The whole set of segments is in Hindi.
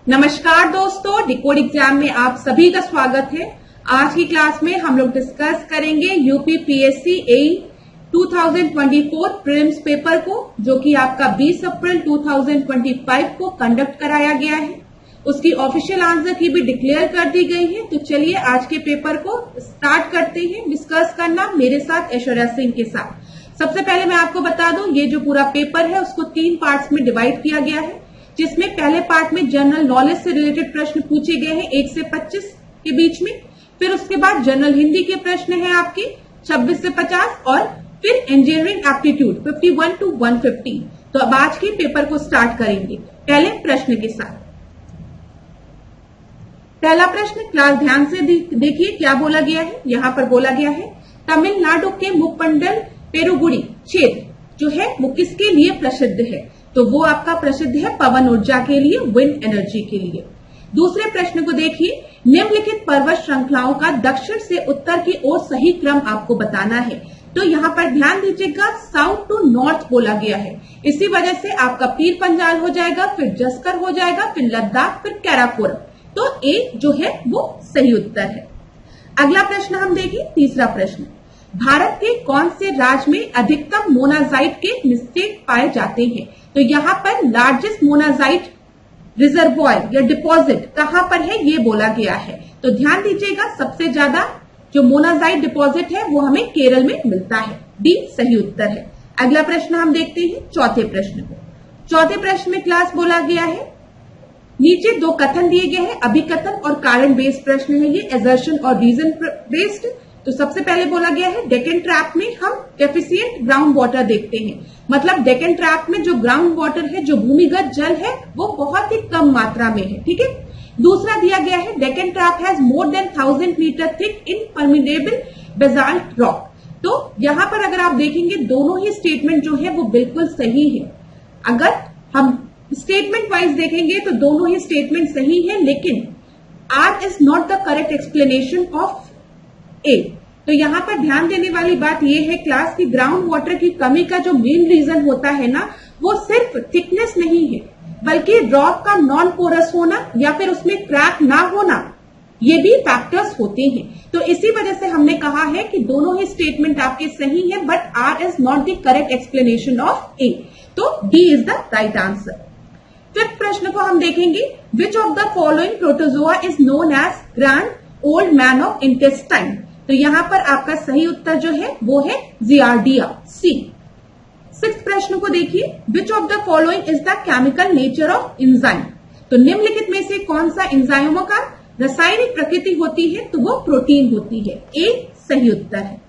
नमस्कार दोस्तों, डिकोड एग्जाम में आप सभी का स्वागत है। आज की क्लास में हम लोग डिस्कस करेंगे यूपीपीएससी एई 2024 प्रीलिम्स पेपर को, जो कि आपका 20 अप्रैल 2025 को कंडक्ट कराया गया है। उसकी ऑफिशियल आंसर की भी डिक्लेयर कर दी गई है। तो चलिए आज के पेपर को स्टार्ट करते हैं डिस्कस करना मेरे साथ, ऐश्वर्या सिंह के साथ। सबसे पहले मैं आपको बता दूं, ये जो पूरा पेपर है उसको 3 पार्ट्स में डिवाइड किया गया है, जिसमें पहले पार्ट में जनरल नॉलेज से रिलेटेड प्रश्न पूछे गए हैं 1 से 25 के बीच में। फिर उसके बाद जनरल हिंदी के प्रश्न हैं आपके 26 से 50 और फिर इंजीनियरिंग एप्टीट्यूड 51 to 150। तो अब आज के पेपर को स्टार्ट करेंगे पहले प्रश्न के साथ। पहला प्रश्न क्लास ध्यान से देखिए क्या बोला गया है। यहाँ पर बोला गया है तमिलनाडु के मुप्पंडल पेरुगुड़ी क्षेत्र जो है वो किसके लिए प्रसिद्ध है? तो वो आपका प्रसिद्ध है पवन ऊर्जा के लिए, विंड एनर्जी के लिए। दूसरे प्रश्न को देखिए, निम्नलिखित पर्वत श्रृंखलाओं का दक्षिण से उत्तर की ओर सही क्रम आपको बताना है। तो यहाँ पर ध्यान दीजिएगा, साउथ टू नॉर्थ बोला गया है, इसी वजह से आपका पीर पंजाल हो जाएगा, फिर जस्कर हो जाएगा, फिर लद्दाख, फिर कैराकोरम। तो ए जो है वो सही उत्तर है। अगला प्रश्न हम देखें, तीसरा प्रश्न, भारत के कौन से राज्य में अधिकतम मोनाजाइट के निक्षेप पाए जाते हैं? तो यहाँ पर लार्जेस्ट मोनाजाइट रिजर्वॉयर या डिपॉजिट कहां पर है ये बोला गया है। तो ध्यान दीजिएगा, सबसे ज्यादा जो मोनाजाइट डिपॉजिट है वो हमें केरल में मिलता है। डी सही उत्तर है। अगला प्रश्न हम देखते हैं चौथे प्रश्न को। चौथे प्रश्न में क्लास बोला गया है, नीचे 2 कथन दिए गए हैं, अभिकथन और कारण बेस्ड प्रश्न है ये, एजर्शन और रीजन बेस्ड। तो सबसे पहले बोला गया है डेक्कन ट्रैप में हम डेफिशिएंट ग्राउंड वाटर देखते हैं, मतलब डेक्कन ट्रैप में जो ग्राउंड वाटर है, जो भूमिगत जल है, वो बहुत ही कम मात्रा में है। ठीक है। दूसरा दिया गया है Deccan trap has more than 1000 metre thick impermeable basalt rock. तो यहां पर अगर आप देखेंगे दोनों ही स्टेटमेंट जो है वो बिल्कुल सही है। अगर हम स्टेटमेंट वाइज देखेंगे तो दोनों ही स्टेटमेंट सही है, लेकिन R is not the correct explanation of A. तो यहाँ पर ध्यान देने वाली बात यह है क्लास की ग्राउंड वाटर की कमी का जो मेन रीजन होता है ना, वो सिर्फ थिकनेस नहीं है, बल्कि रॉक का नॉन पोरस होना या फिर उसमें क्रैक ना होना, ये भी फैक्टर्स होते हैं। तो इसी वजह से हमने कहा है कि दोनों ही स्टेटमेंट आपके सही है, but R is not the correct explanation of A. तो D is the right answer. Fifth प्रश्न को हम देखेंगे, which of the following protozoa is known as grand old man of intestine? तो यहाँ पर आपका सही उत्तर जो है वो है जियार्डिया, सी। सिक्स्थ प्रश्न को देखिए, which of the following is the chemical nature of enzyme? तो निम्नलिखित में से कौन सा एंजाइमों का रासायनिक प्रकृति होती है? तो वो प्रोटीन होती है, ए सही उत्तर है।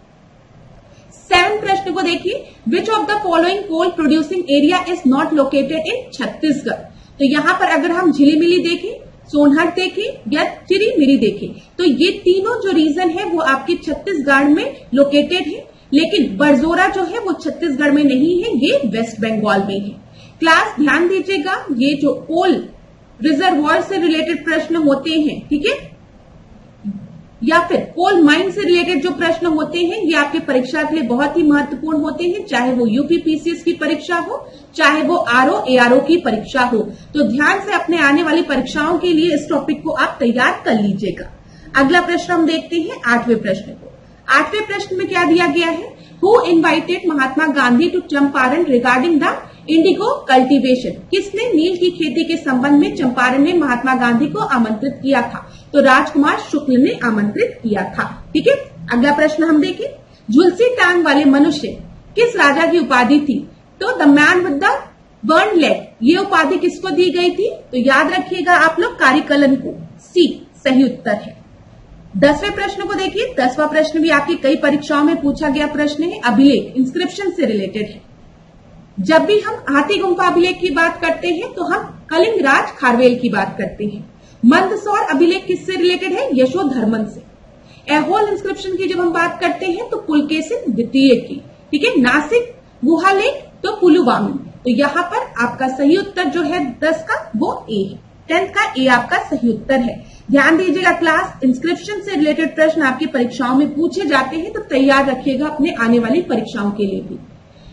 7 प्रश्न को देखिए, which of the following coal producing area is not located in Chhattisgarh? तो यहाँ पर अगर हम झिलीमिली देखें, सोनहट देखें या चिरीमिरी देखें, तो ये तीनों जो रीजन है वो आपके छत्तीसगढ़ में लोकेटेड है, लेकिन बरजोरा जो है वो छत्तीसगढ़ में नहीं है, ये वेस्ट बंगाल में है। क्लास ध्यान दीजिएगा, ये जो कोल रिजर्वॉयर से रिलेटेड प्रश्न होते हैं, ठीक है, या फिर कोल माइन से रिलेटेड जो प्रश्न होते हैं, ये आपके परीक्षा के लिए बहुत ही महत्वपूर्ण होते हैं, चाहे वो यूपीपीसीएस की परीक्षा हो, चाहे वो आरओ एआरओ की परीक्षा हो। तो ध्यान से अपने आने वाली परीक्षाओं के लिए इस टॉपिक को आप तैयार कर लीजिएगा। अगला प्रश्न हम देखते हैं 8वें प्रश्न को। 8वें प्रश्न में क्या दिया गया है, who invited Mahatma Gandhi to Champaran regarding the indigo cultivation? किसने नील की खेती के संबंध में चंपारण में महात्मा गांधी को आमंत्रित किया था? तो राजकुमार शुक्ल ने आमंत्रित किया था। ठीक है। अगला प्रश्न हम देखें, झुलसी टांग वाले मनुष्य किस राजा की उपाधि थी? तो the man with the burn leg, ये उपाधि किसको दी गई थी? तो याद रखिएगा आप लोग, कारिकलन को, सी सही उत्तर है। 10वें प्रश्न को देखिए, 10वां प्रश्न भी आपकी कई परीक्षाओं में पूछा गया प्रश्न है, अभिलेख इंस्क्रिप्शन से रिलेटेड है। जब भी हम हाथी गुम्फा अभिलेख की बात करते हैं तो हम कलिंग राज खारवेल की बात करते हैं। मंदसौर अभिलेख किससे रिलेटेड है? यशोधर्मन से। एहोल इंस्क्रिप्शन की जब हम बात करते हैं तो पुलकेशिन द्वितीय की। ठीक है। नासिक गुहालेख तो पुलुवामी। तो यहाँ पर आपका सही उत्तर जो है 10 का वो ए है, 10th का ए आपका सही उत्तर है। ध्यान दीजिएगा क्लास, इंस्क्रिप्शन से रिलेटेड प्रश्न आपकी परीक्षाओं में पूछे जाते हैं, तो तैयार रखिएगा अपने आने वाली परीक्षाओं के लिए भी।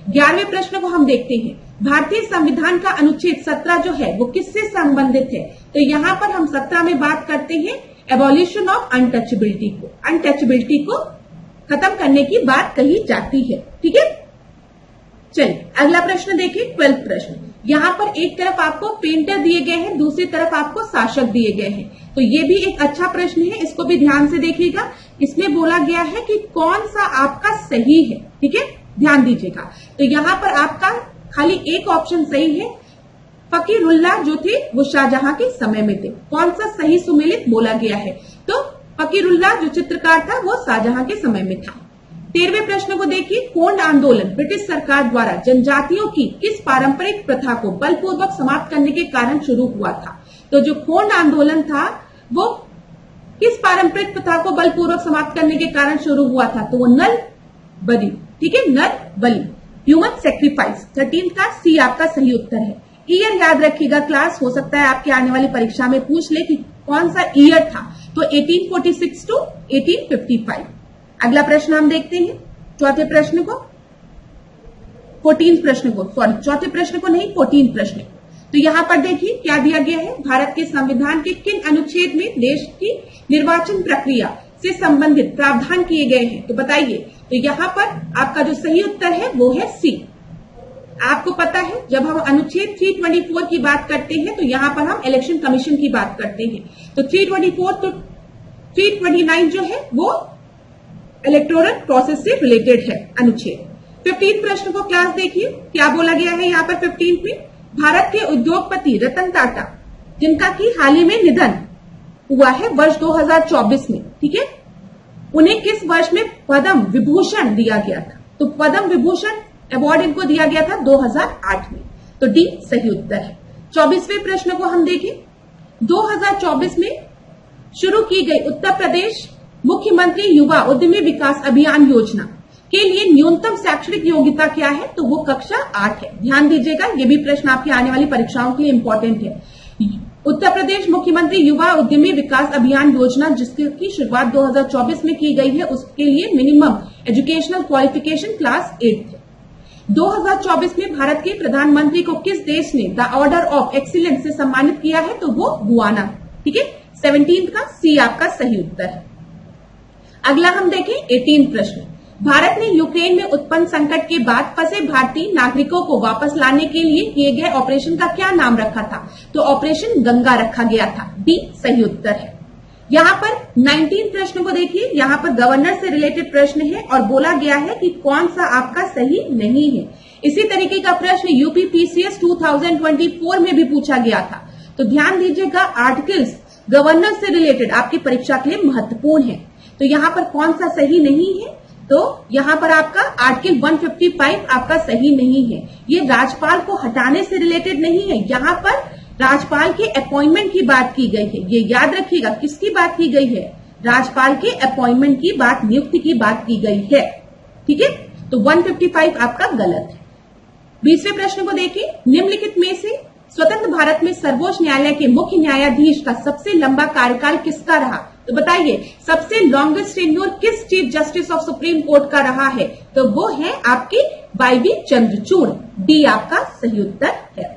11वें प्रश्न को हम देखते हैं, भारतीय संविधान का अनुच्छेद 17 जो है वो किससे संबंधित है? तो यहाँ पर हम 17 में बात करते हैं एबॉलिशन ऑफ अनटचेबिलिटी को, अनटचेबिलिटी को खत्म करने की बात कही जाती है। ठीक है, चलिए अगला प्रश्न देखिए, 12th प्रश्न। यहाँ पर एक तरफ आपको पेंटर दिए गए हैं, दूसरी तरफ आपको शासक दिए गए हैं। तो ये भी एक अच्छा प्रश्न है, इसको भी ध्यान से देखिएगा। इसमें बोला गया है कि कौन सा आपका सही है। ठीक है, ध्यान दीजिएगा। तो यहाँ पर आपका खाली एक ऑप्शन सही है, फकीरुल्लाह जो थे वो शाहजहां के समय में थे। कौन सा सही सुमेलित बोला गया है? तो फकीरुल्लाह जो चित्रकार था वो शाहजहां के समय में था। 13वें प्रश्न को देखिए, कोंड आंदोलन ब्रिटिश सरकार द्वारा जनजातियों की किस पारंपरिक प्रथा को बलपूर्वक समाप्त करने के कारण शुरू हुआ था? तो जो कोंड आंदोलन था वो किस पारंपरिक प्रथा को बलपूर्वक समाप्त करने के कारण शुरू हुआ था? तो वो नर बलि। ठीक है, नर बलि, ह्यूमन सेक्रीफाइस। 13 का सी आपका सही उत्तर है। ईयर याद रखिएगा, क्लास हो सकता है आपके आने वाली परीक्षा में पूछ ले कि कौन सा ईयर था। तो 1846 टू 1855। अगला प्रश्न हम देखते हैं, चौथे प्रश्न को, 14 प्रश्न को, सॉरी चौथे प्रश्न को नहीं, 14 प्रश्न। तो यहां पर देखिए क्या दिया गया है, भारत के संविधान के किन अनुच्छेद में देश की निर्वाचन प्रक्रिया से संबंधित प्रावधान किए गए हैं? तो बताइए। तो यहाँ पर आपका जो सही उत्तर है वो है सी। आपको पता है जब हम अनुच्छेद 324 की बात करते हैं तो यहाँ पर हम इलेक्शन कमीशन की बात करते हैं। तो 324 तो 329 जो है वो इलेक्टोरल प्रोसेस से रिलेटेड है अनुच्छेद। 15 प्रश्न को क्लास देखिए, क्या बोला गया है यहाँ पर 15 में, भारत के उद्योगपति रतन टाटा जिनका की हाल ही में निधन हुआ है वर्ष 2024 में, ठीक है, उन्हें किस वर्ष में पद्म विभूषण दिया गया था? तो पद्म विभूषण अवार्ड इनको दिया गया था 2008 में। तो डी सही उत्तर है। 24वें प्रश्न को हम देखें, 2024 में शुरू की गई उत्तर प्रदेश मुख्यमंत्री युवा उद्यमी विकास अभियान योजना के लिए न्यूनतम शैक्षणिक योग्यता क्या है? तो वो कक्षा 8 है। ध्यान दीजिएगा, ये भी प्रश्न आपकी आने वाली परीक्षाओं के लिए इंपॉर्टेंट है। उत्तर प्रदेश मुख्यमंत्री युवा उद्यमी विकास अभियान योजना जिसकी शुरुआत 2024 में की गई है, उसके लिए मिनिमम एजुकेशनल क्वालिफिकेशन क्लास 8 है। 2024 में भारत के प्रधानमंत्री को किस देश ने द ऑर्डर ऑफ एक्सीलेंस से सम्मानित किया है? तो वो गुआना। ठीक है, 17 का सी आपका सही उत्तर है। अगला हम देखें 18 प्रश्न। भारत ने यूक्रेन में उत्पन्न संकट के बाद फंसे भारतीय नागरिकों को वापस लाने के लिए किए गए ऑपरेशन का क्या नाम रखा था? तो ऑपरेशन गंगा रखा गया था। डी सही उत्तर है। यहाँ पर 19 प्रश्न को देखिए, यहाँ पर गवर्नर से रिलेटेड प्रश्न है और बोला गया है कि कौन सा आपका सही नहीं है। इसी तरीके का प्रश्न यूपी पीसीएस 2024 में भी पूछा गया था। तो ध्यान दीजिएगा, आर्टिकल्स गवर्नर से रिलेटेड आपकी परीक्षा के लिए महत्वपूर्ण है। तो यहाँ पर कौन सा सही नहीं है? तो यहाँ पर आपका आर्टिकल 155 आपका सही नहीं है। ये राज्यपाल को हटाने से रिलेटेड नहीं है, यहाँ पर राज्यपाल के अपॉइंटमेंट की बात की गई है। ये याद रखिएगा, किसकी बात की गई है? राज्यपाल के अपॉइंटमेंट की बात, नियुक्ति की बात की गई है। ठीक है, तो 155 आपका गलत है। 20वें प्रश्न को देखिए, निम्नलिखित में से स्वतंत्र भारत में सर्वोच्च न्यायालय के मुख्य न्यायाधीश का सबसे लंबा कार्यकाल किसका रहा? तो बताइए, सबसे लॉन्गेस्ट टेन्योर किस chief justice of supreme court का रहा है? तो वो है आपके वाई.बी. चंद्रचूड़। डी आपका सही उत्तर है।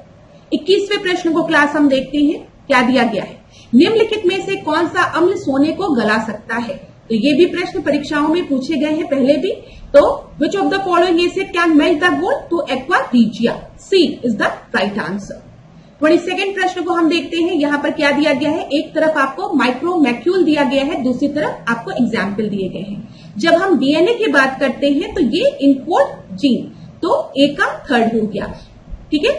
21वें प्रश्न को क्लास हम देखते हैं, क्या दिया गया है, निम्नलिखित में से कौन सा अम्ल सोने को गला सकता है? तो ये भी प्रश्न परीक्षाओं में पूछे गए हैं पहले भी। तो विच ऑफ द फॉलोइंग ये से कैन मेल्ट द गोल्ड? तो aqua regia, C is the right answer. 22वें प्रश्न को हम देखते हैं, यहाँ पर क्या दिया गया है, एक तरफ आपको माइक्रोमैक्यूल दिया गया है, दूसरी तरफ आपको एग्जाम्पल दिए गए हैं। जब हम डीएनए की बात करते हैं तो ये इनकोड जीन, तो ए का थर्ड हो गया। ठीक है,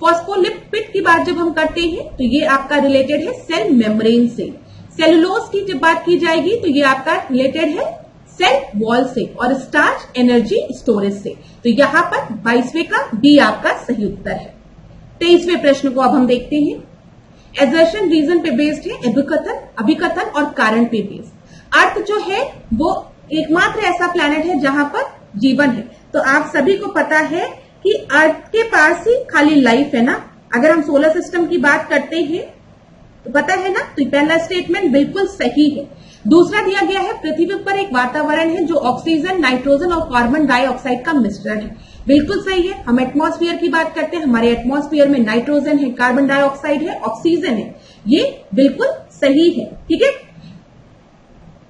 फॉस्फोलिपिड की बात जब हम करते हैं तो ये आपका रिलेटेड है सेल मेम्ब्रेन से। सेलुलोज की जब बात की जाएगी तो ये आपका रिलेटेड है सेल वॉल से, और स्टार्च एनर्जी स्टोरेज से। तो यहाँ पर 22वें का डी आपका सही उत्तर है। 23वें प्रश्न को अब हम देखते हैं, एजर्शन रीजन पे बेस्ड है, अभिकथन और कारण पे बेस्ड। अर्थ जो है वो एकमात्र ऐसा प्लैनेट है जहां पर जीवन है। तो आप सभी को पता है कि अर्थ के पास ही खाली लाइफ है ना। अगर हम सोलर सिस्टम की बात करते हैं तो पता है ना, तो पहला स्टेटमेंट बिल्कुल सही है। दूसरा दिया गया है, पृथ्वी पर एक वातावरण है जो ऑक्सीजन, नाइट्रोजन और कार्बन डाइऑक्साइड का मिश्रण है। बिल्कुल सही है। हम एटमॉस्फेयर की बात करते हैं, हमारे एटमॉस्फेयर में नाइट्रोजन है, कार्बन डाइऑक्साइड है, ऑक्सीजन है, ये बिल्कुल सही है। ठीक है,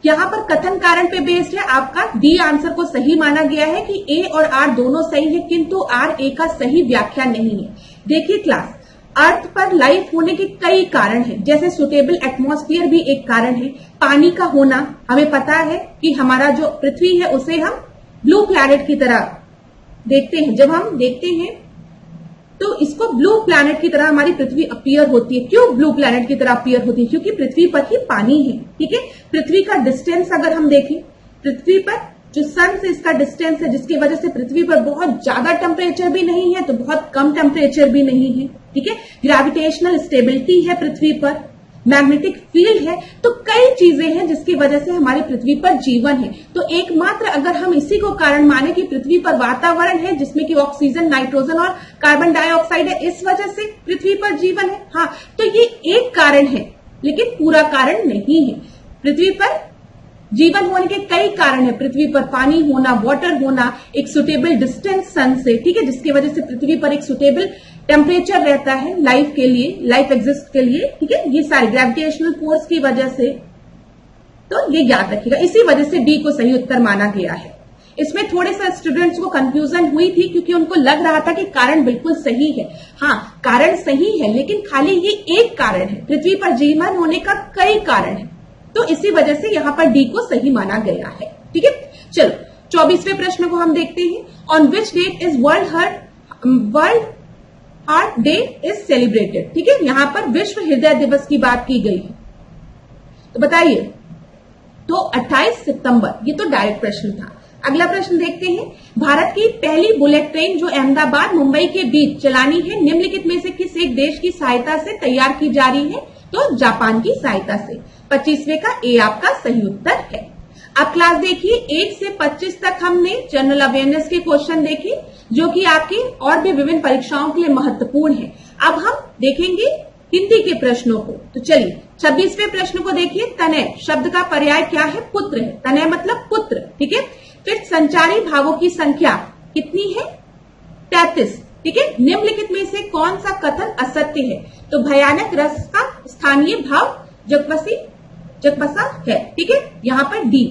यहां पर कथन कारण पे बेस्ड है, आपका डी आंसर को सही माना गया है कि ए और आर दोनों सही है, किंतु आर ए का सही व्याख्या नहीं है। देखिए क्लास, अर्थ पर लाइफ होने के कई कारण हैं, जैसे सुटेबल एटमॉस्फेयर भी एक कारण है, पानी का होना, हमें पता है कि हमारा जो पृथ्वी है उसे हम ब्लू प्लैनेट की तरह देखते हैं। जब हम देखते हैं तो इसको ब्लू प्लैनेट की तरह हमारी पृथ्वी अपीयर होती है। क्यों ब्लू प्लैनेट की तरह अपीयर होती है? क्योंकि पृथ्वी पर ही पानी है। ठीक है, पृथ्वी का डिस्टेंस अगर हम देखें, पृथ्वी पर जो सन से इसका डिस्टेंस है, जिसकी वजह से पृथ्वी पर बहुत ज्यादा टेम्परेचर भी नहीं है तो बहुत कम टेम्परेचर भी नहीं है। ठीक है, ग्रेविटेशनल स्टेबिलिटी है पृथ्वी पर, मैग्नेटिक फील्ड है, तो कई चीजें हैं जिसकी वजह से हमारी पृथ्वी पर जीवन है। तो एकमात्र अगर हम इसी को कारण माने कि पृथ्वी पर वातावरण है जिसमें कि ऑक्सीजन, नाइट्रोजन और कार्बन डाइऑक्साइड है, इस वजह से पृथ्वी पर जीवन है, हाँ, तो ये एक कारण है लेकिन पूरा कारण नहीं है। पृथ्वी पर जीवन होने के कई कारण है, पृथ्वी पर पानी होना, वाटर होना, एक सुटेबल डिस्टेंस सन से, ठीक है, जिसकी वजह से पृथ्वी पर एक सुटेबल टेम्परेचर रहता है लाइफ के लिए, लाइफ एग्जिस्ट के लिए। ठीक है, ये सारे ग्रेविटेशनल फोर्स की वजह से, तो ये याद रखिएगा, इसी वजह से डी को सही उत्तर माना गया है। इसमें थोड़े से स्टूडेंट्स को कंफ्यूजन हुई थी क्योंकि उनको लग रहा था कि कारण बिल्कुल सही है। हाँ, कारण सही है लेकिन खाली ये एक कारण है, पृथ्वी पर जीवन होने का कई कारण है, तो इसी वजह से यहां पर डी को सही माना गया है। ठीक है, चलो 24वें प्रश्न को हम देखते हैं। On which date is world heart day is celebrated. ठीक है, यहां पर विश्व हृदय दिवस की बात की गई है, तो बताइए। तो 28 सितंबर, ये तो डायरेक्ट प्रश्न था। अगला प्रश्न देखते हैं, भारत की पहली बुलेट ट्रेन जो अहमदाबाद मुंबई के बीच चलानी है, निम्नलिखित में से किस एक देश की सहायता से तैयार की जा रही है? तो जापान की सहायता से। 25वें का ए आपका सही उत्तर है। अब क्लास देखिए, 1 से 25 तक हमने जनरल अवेयरनेस के क्वेश्चन देखे जो कि आपकी और भी विभिन्न परीक्षाओं के लिए महत्वपूर्ण है। अब हम देखेंगे हिंदी के प्रश्नों को। तो चलिए 26वें प्रश्न को देखिए। तनय शब्द का पर्याय क्या है? पुत्र है। तनय मतलब पुत्र। ठीक है, फिर संचारी भावों की संख्या कितनी है? 33। ठीक है, निम्नलिखित में से कौन सा कथन असत्य है? तो भयानक रस का स्थानीय भाव जगपसा है। ठीक है, यहां पर डी,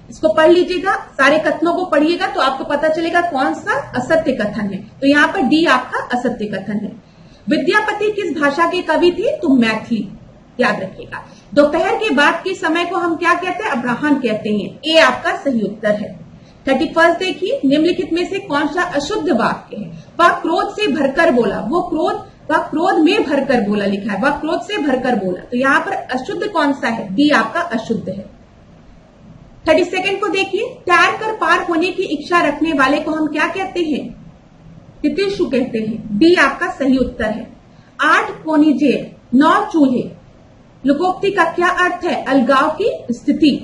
इसको पढ़ लीजिएगा, सारे कथनों को पढ़िएगा तो आपको पता चलेगा कौन सा असत्य कथन है। तो यहां पर डी आपका असत्य कथन है। विद्यापति किस भाषा के कवि थे? तो मैथिली, याद रखिएगा। दोपहर के बाद के समय को हम क्या कहते हैं? अपराह्न कहते हैं। ए आपका सही उत्तर है। 31 देखिए, निम्नलिखित में से कौन सा अशुद्ध वाक्य है? वह क्रोध से भरकर बोला। वह क्रोध में भरकर बोला लिखा है, वह क्रोध से भरकर बोला, तो यहाँ पर अशुद्ध कौन सा है? डी आपका अशुद्ध है। 32 को देखिए, तैर कर पार होने की इच्छा रखने वाले को हम क्या कहते हैं? तितिक्षु कहते हैं। डी आपका सही उत्तर है। 8 कोनिजे 9 चूल्हे, लोकोक्ति का क्या अर्थ है? अलगाव की स्थिति,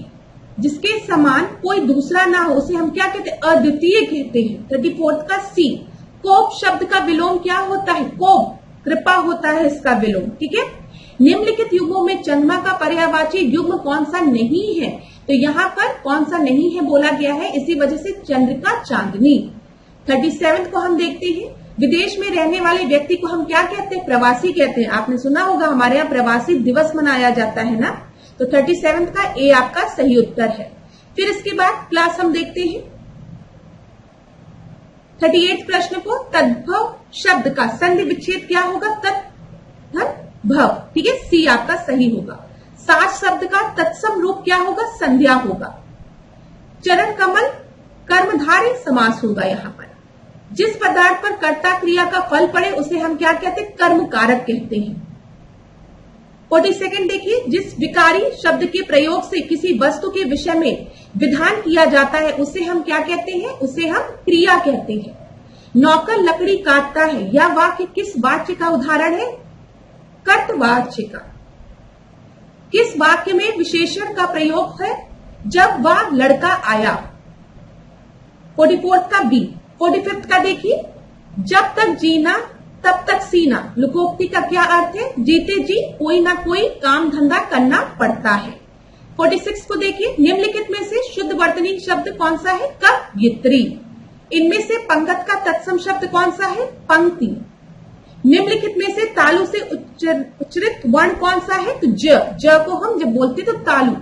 जिसके समान कोई दूसरा ना हो उसे हम क्या कहते हैं? अद्वितीय कहते हैं। 34 का सी, कोप शब्द का विलोम क्या होता है? कोप, कृपा होता है इसका विलोम। ठीक है, निम्नलिखित युग्मों में चंद्रमा का पर्यायवाची युग्म कौन सा नहीं है? तो यहाँ पर कौन सा नहीं है बोला गया है, इसी वजह से चंद्रिका, चांदनी। 37 को हम देखते हैं। विदेश में रहने वाले व्यक्ति को हम क्या कहते हैं? प्रवासी कहते हैं। आपने सुना होगा हमारे यहाँ प्रवासी दिवस मनाया जाता है ना। तो 37 का ए आपका सही उत्तर है। फिर इसके बाद क्लास हम देखते हैं 38 प्रश्न को। तद्भव शब्द का संधि विच्छेद क्या होगा? तद्भव। ठीक है, सी आपका सही होगा। सास शब्द का तत्सम रूप क्या होगा? संध्या होगा। चरण कमल कर्मधारय समास होगा। यहाँ पर जिस पदार्थ पर कर्ता क्रिया का फल पड़े उसे हम क्या कहते हैं? कर्म कारक कहते हैं। 42 देखिए, जिस विकारी शब्द के प्रयोग से किसी वस्तु के विषय में विधान किया जाता है उसे हम क्या कहते हैं? उसे हम क्रिया कहते हैं। नौकर लकड़ी काटता है, यह वाक्य किस वाच्य का उदाहरण है? कर्तवाच्य का। किस वाक्य में विशेषण का प्रयोग है? जब वह लड़का आया। 44 का बी। 45 का देखिए, जब तक जीना तब तक सीना, लोकोक्ति का क्या अर्थ है? जीते जी कोई ना कोई काम धंधा करना पड़ता है। 46 को देखिए, निम्नलिखित में से शुद्ध वर्तनी शब्द कौन सा है? कवयित्री। इनमें से पंगत का तत्सम शब्द कौन सा है? पंक्ति। निम्नलिखित में से तालु से उच्चरित वर्ण कौन सा है? तो ज को हम जब बोलते तो तालु,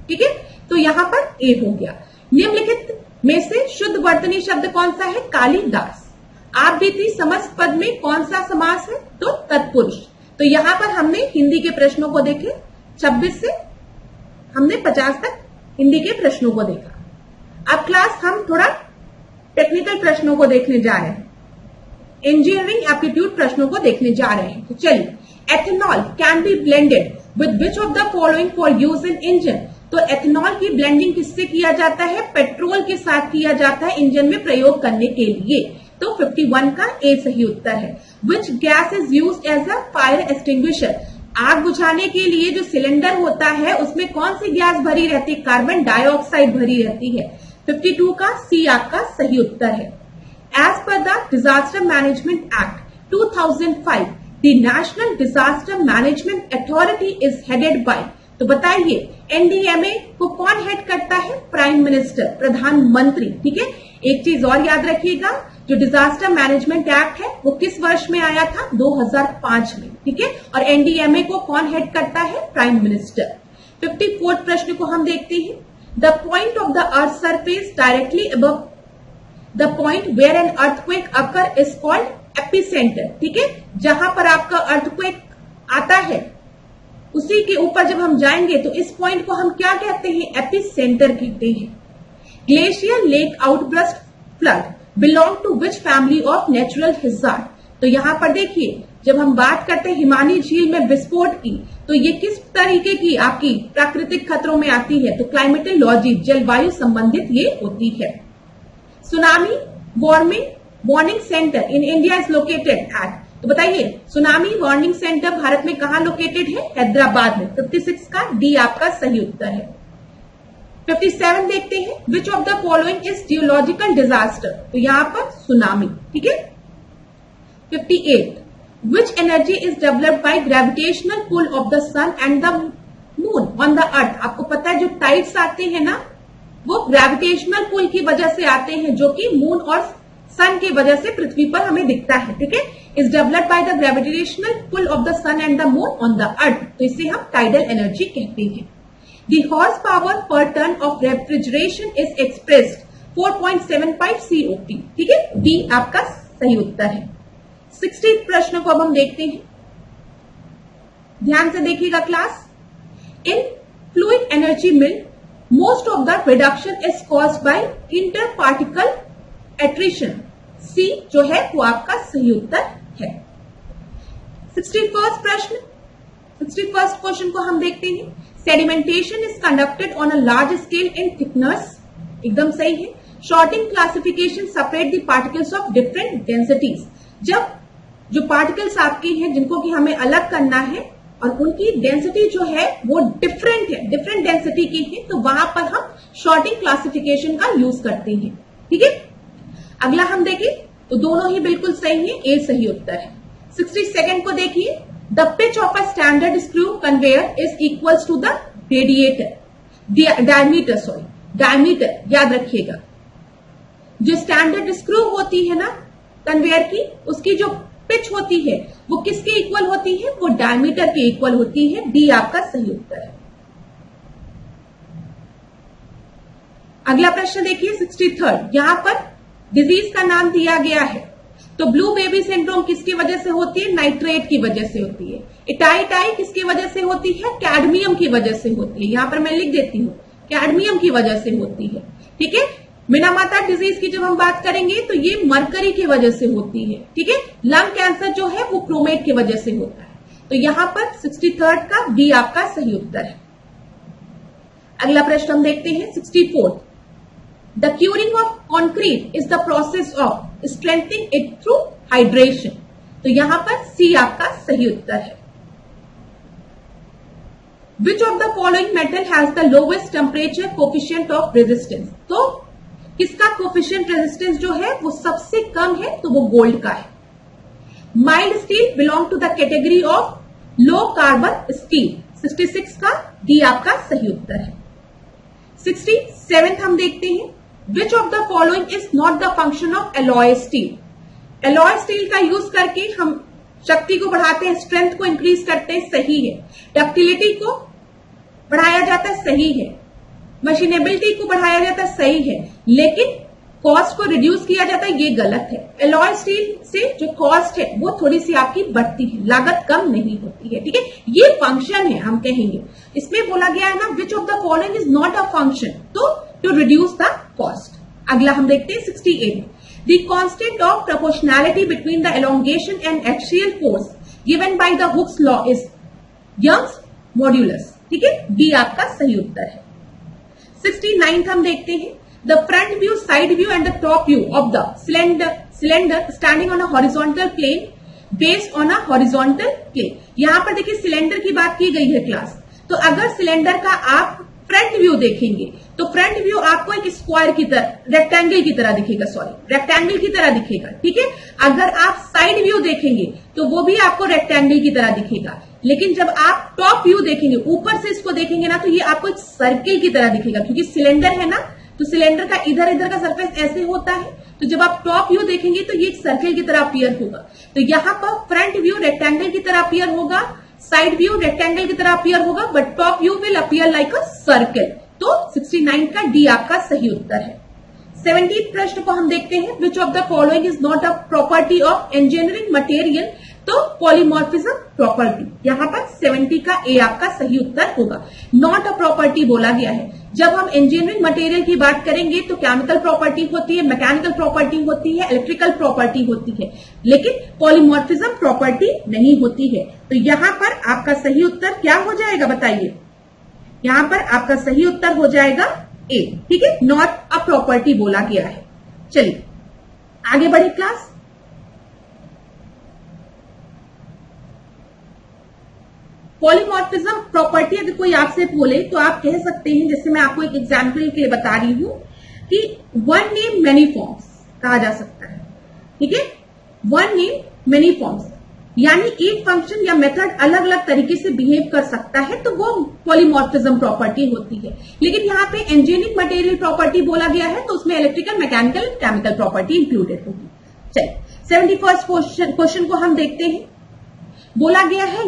ठीक है, तो यहां पर ए हो गया। निम्नलिखित में से शुद्ध वर्तनी शब्द कौन सा है? कालिदास। आप भी थी समस्त पद में कौन सा समास है? तो तत्पुरुष। तो यहां पर हमने हिंदी के प्रश्नों को देखे, 26 से हमने 50 तक हिंदी के प्रश्नों को देखा। अब क्लास हम थोड़ा टेक्निकल प्रश्नों को देखने जा रहे हैं, इंजीनियरिंग एप्टीट्यूड प्रश्नों को देखने जा रहे हैं। तो चलिए, ethanol can be blended with which of the following for use in engine. तो एथेनॉल की ब्लेंडिंग किससे किया जाता है? पेट्रोल के साथ किया जाता है इंजन में प्रयोग करने के लिए। तो 51 का ए सही उत्तर है। Which gas is use as a fire extinguisher. आग बुझाने के लिए जो सिलेंडर होता है उसमें कौन सी गैस भरी रहती है? कार्बन डाइऑक्साइड भरी रहती है। 52 का सी आपका सही उत्तर है। एज पर the disaster management act 2005 the national disaster management authority is headed by. तो बताइए, एनडीएमए को कौन हेड करता है? प्राइम मिनिस्टर, प्रधानमंत्री, ठीक है। एक चीज और याद रखिएगा, जो डिजास्टर मैनेजमेंट एक्ट है वो किस वर्ष में आया था? 2005 में, ठीक है। और एनडीएमए को कौन हेड करता है? Prime minister. 54 प्रश्न को हम देखते हैं। The point of the earth surface directly above the point where an earthquake occur is called epicentre, ठीक है। जहां पर आपका अर्थक्वेक आता है उसी के ऊपर जब हम जाएंगे तो इस पॉइंट को हम क्या कहते हैं? एपिसेंटर कहते हैं। Glacier lake outburst flood belong to which family of natural hazard. तो यहां पर देखिए, जब हम बात करते हैं हिमानी झील में विस्फोट की, तो ये किस तरीके की आपकी प्राकृतिक खतरों में आती है? तो क्लाइमेटोलॉजी, जलवायु संबंधित ये होती है। Tsunami warning centre in India is located at. तो बताइए, सुनामी वार्निंग सेंटर भारत में कहां लोकेटेड है? हैदराबाद में। 56 का डी आपका सही उत्तर है। 57 देखते हैं। Which of the following is geological disaster. तो यहां पर सुनामी, ठीक है। 58 which energy is developed by gravitational pull of the sun and the moon on the earth. आपको पता है जो टाइड्स आते हैं ना, वो ग्रेविटेशनल पुल की वजह से आते हैं, जो कि मून और सन की वजह से पृथ्वी पर हमें दिखता है, ठीक है। Is developed by the gravitational pull of the sun and the moon on the earth. तो इसे हम टाइडल एनर्जी कहते हैं। The horsepower per ton of refrigeration is expressed 4.75 COP, ठीक है। डी आपका सही उत्तर है। 60 प्रश्न को अब हम देखते हैं, ध्यान से देखिएगा class. In fluid energy mill most of the reduction is caused by inter particle attrition. C जो है वो आपका सही उत्तर है। 61st प्रश्न, 61st क्वेश्चन को हम देखते हैं। Sedimentation is conducted on a large scale in thickness, एकदम सही है। Shorting classification separate the particles of different densities. जब जो पार्टिकल्स आपके हैं जिनको कि हमें अलग करना है और उनकी डेंसिटी जो है वो डिफरेंट है, डिफरेंट डेंसिटी की है, तो वहां पर हम शॉर्टिंग क्लासिफिकेशन का यूज करते हैं, ठीक है। अगला हम देखें तो दोनों ही बिल्कुल सही है, ए सही उत्तर है। 62nd को देखिए। The pitch of a standard screw conveyor is equals to the diameter, याद रखिएगा। जो स्टैंडर्ड स्क्रू होती है ना कन्वेयर की, उसकी जो पिच होती है वो किसके इक्वल होती है? वो डायमीटर के इक्वल होती है। डी आपका सही उत्तर है। अगला प्रश्न देखिए 63rd। यहां पर डिजीज का नाम दिया गया है। तो ब्लू बेबी सिंड्रोम किसकी वजह से होती है? नाइट्रेट की वजह से होती है। इटाई किसकी वजह से होती है? कैडमियम की वजह से होती है। यहां पर मैं लिख देती हूं, कैडमियम की वजह से होती है, ठीक है। मिनामाता डिजीज की जब हम बात करेंगे तो ये मरकरी की वजह से होती है, ठीक है। लंग कैंसर जो है वो क्रोमेट की वजह से होता है। तो यहां पर 63rd का डी आपका सही उत्तर है। अगला प्रश्न हम देखते हैं 64th। The curing of concrete is the process of strengthening it through hydration. तो यहां पर सी आपका सही उत्तर है। Which of the following metal has the lowest temperature coefficient of resistance? तो किसका coefficient resistance जो है वो सबसे कम है? तो वो गोल्ड का है। Mild steel belong to the category of low carbon steel. 66 का डी आपका सही उत्तर है। 67th हम देखते हैं। Which of the following is not the function of alloy steel? Alloy steel का यूज करके हम शक्ति को बढ़ाते हैं, स्ट्रेंथ को इंक्रीज करते हैं, सही है। डक्टिलिटी को बढ़ाया जाता है, सही है। मशीनेबिलिटी को बढ़ाया जाता है, सही है। लेकिन कॉस्ट को रिड्यूस किया जाता है, ये गलत है। एलॉय स्टील से जो कॉस्ट है वो थोड़ी सी आपकी बढ़ती है, लागत कम नहीं होती है, ठीक है। ये फंक्शन है, हम कहेंगे। इसमें बोला गया है ना, which of the following is not a function, तो टू रिड्यूस द कॉस्ट। अगला हम देखते हैं 68। The constant of proportionality between the elongation and axial force given by the Hooke's law is Young's modulus, ठीक है। डी आपका सही उत्तर है। 69 हम देखते हैं। The front view, side view and the top view of the cylinder standing on a horizontal plane based on a horizontal plane। यहां पर देखिए सिलेंडर की बात की गई है क्लास। तो अगर सिलेंडर का आप फ्रंट व्यू देखेंगे तो फ्रंट व्यू आपको एक स्क्वायर की तरह, रेक्टेंगल की तरह दिखेगा, रेक्टेंगल की तरह दिखेगा, ठीक है। अगर आप साइड व्यू देखेंगे तो वो भी आपको रेक्टेंगल की तरह दिखेगा। लेकिन जब आप टॉप व्यू देखेंगे, ऊपर से इसको देखेंगे ना, तो ये आपको एक सर्किल की तरह दिखेगा, क्योंकि सिलेंडर है ना, तो सिलेंडर का इधर इधर का सरफेस ऐसे होता है। तो जब आप टॉप व्यू देखेंगे तो ये एक सर्किल की तरह अपीयर होगा। तो यहां पर फ्रंट व्यू रेक्टेंगल की तरह अपीयर होगा, साइड व्यू रेक्टेंगल की तरह अपीयर होगा, but top view will appear like a circle. तो 69 का डी आपका सही उत्तर है। 70 प्रश्न को हम देखते हैं। Which of the following is not a property of engineering material? तो पॉलीमॉर्फिज्म प्रॉपर्टी। यहां पर 70 का ए आपका सही उत्तर होगा। नॉट अ प्रॉपर्टी बोला गया है। जब हम इंजीनियरिंग मटेरियल की बात करेंगे तो केमिकल प्रॉपर्टी होती है, मैकेनिकल प्रॉपर्टी होती है, इलेक्ट्रिकल प्रॉपर्टी होती है, लेकिन पॉलीमॉर्फिज्म प्रॉपर्टी नहीं होती है। तो यहां पर आपका सही उत्तर क्या हो जाएगा बताइए? यहां पर आपका सही उत्तर हो जाएगा ए, ठीक है। नॉट अ प्रॉपर्टी बोला गया है। चलिए आगे बढ़ी क्लास। पॉलीमॉर्फिज्म प्रॉपर्टी अगर कोई आपसे बोले तो आप कह सकते हैं, जैसे मैं आपको एक एग्जाम्पल के लिए बता रही हूं कि वन नेम मेनी फॉर्म्स कहा जा सकता है, ठीक है। वन नेम मेनी फॉर्म्स यानी एक फंक्शन या मेथड अलग अलग तरीके से बिहेव कर सकता है, तो वो पॉलीमॉर्फिज्म प्रॉपर्टी होती है। लेकिन यहाँ पे इंजीनियरिंग मटेरियल प्रॉपर्टी बोला गया है, तो उसमें electrical, mechanical, chemical property included होगी। चलिए 71st क्वेश्चन को हम देखते हैं। बोला गया है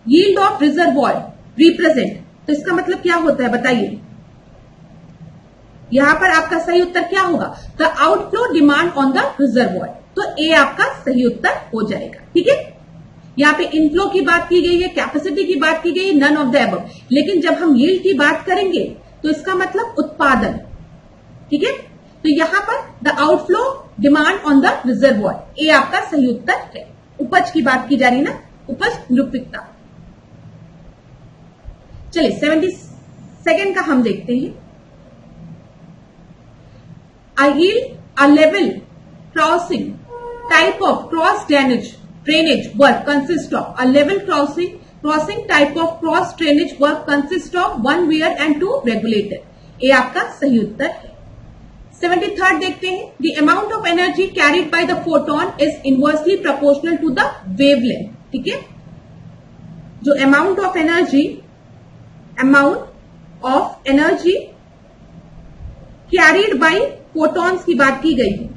यील्ड ऑफ रिजर्वॉयर रिप्रेजेंट, तो इसका मतलब क्या होता है बताइए? यहां पर आपका सही उत्तर क्या होगा? The outflow demand on the reservoir. तो ए आपका सही उत्तर हो जाएगा, ठीक है। यहां पे इनफ्लो की बात की गई है, कैपेसिटी की बात की गई है, नन ऑफ द अबव। लेकिन जब हम यील्ड की बात करेंगे तो इसका मतलब उत्पादन, ठीक है। तो यहां पर the outflow demand on the reservoir, A आपका सही उत्तर है। उपज की बात की जा रही ना, उपज निरूपिकता। चलिए 72nd का हम देखते हैं। A yield, a level crossing type of cross drainage work consists of a level crossing type of cross drainage work consists of one weir and two regulator। ये आपका सही उत्तर है। 73rd देखते हैं। The amount of energy carried by the photon is inversely proportional to the wavelength, ठीक है। जो amount of energy carried by photons की बात की गई है,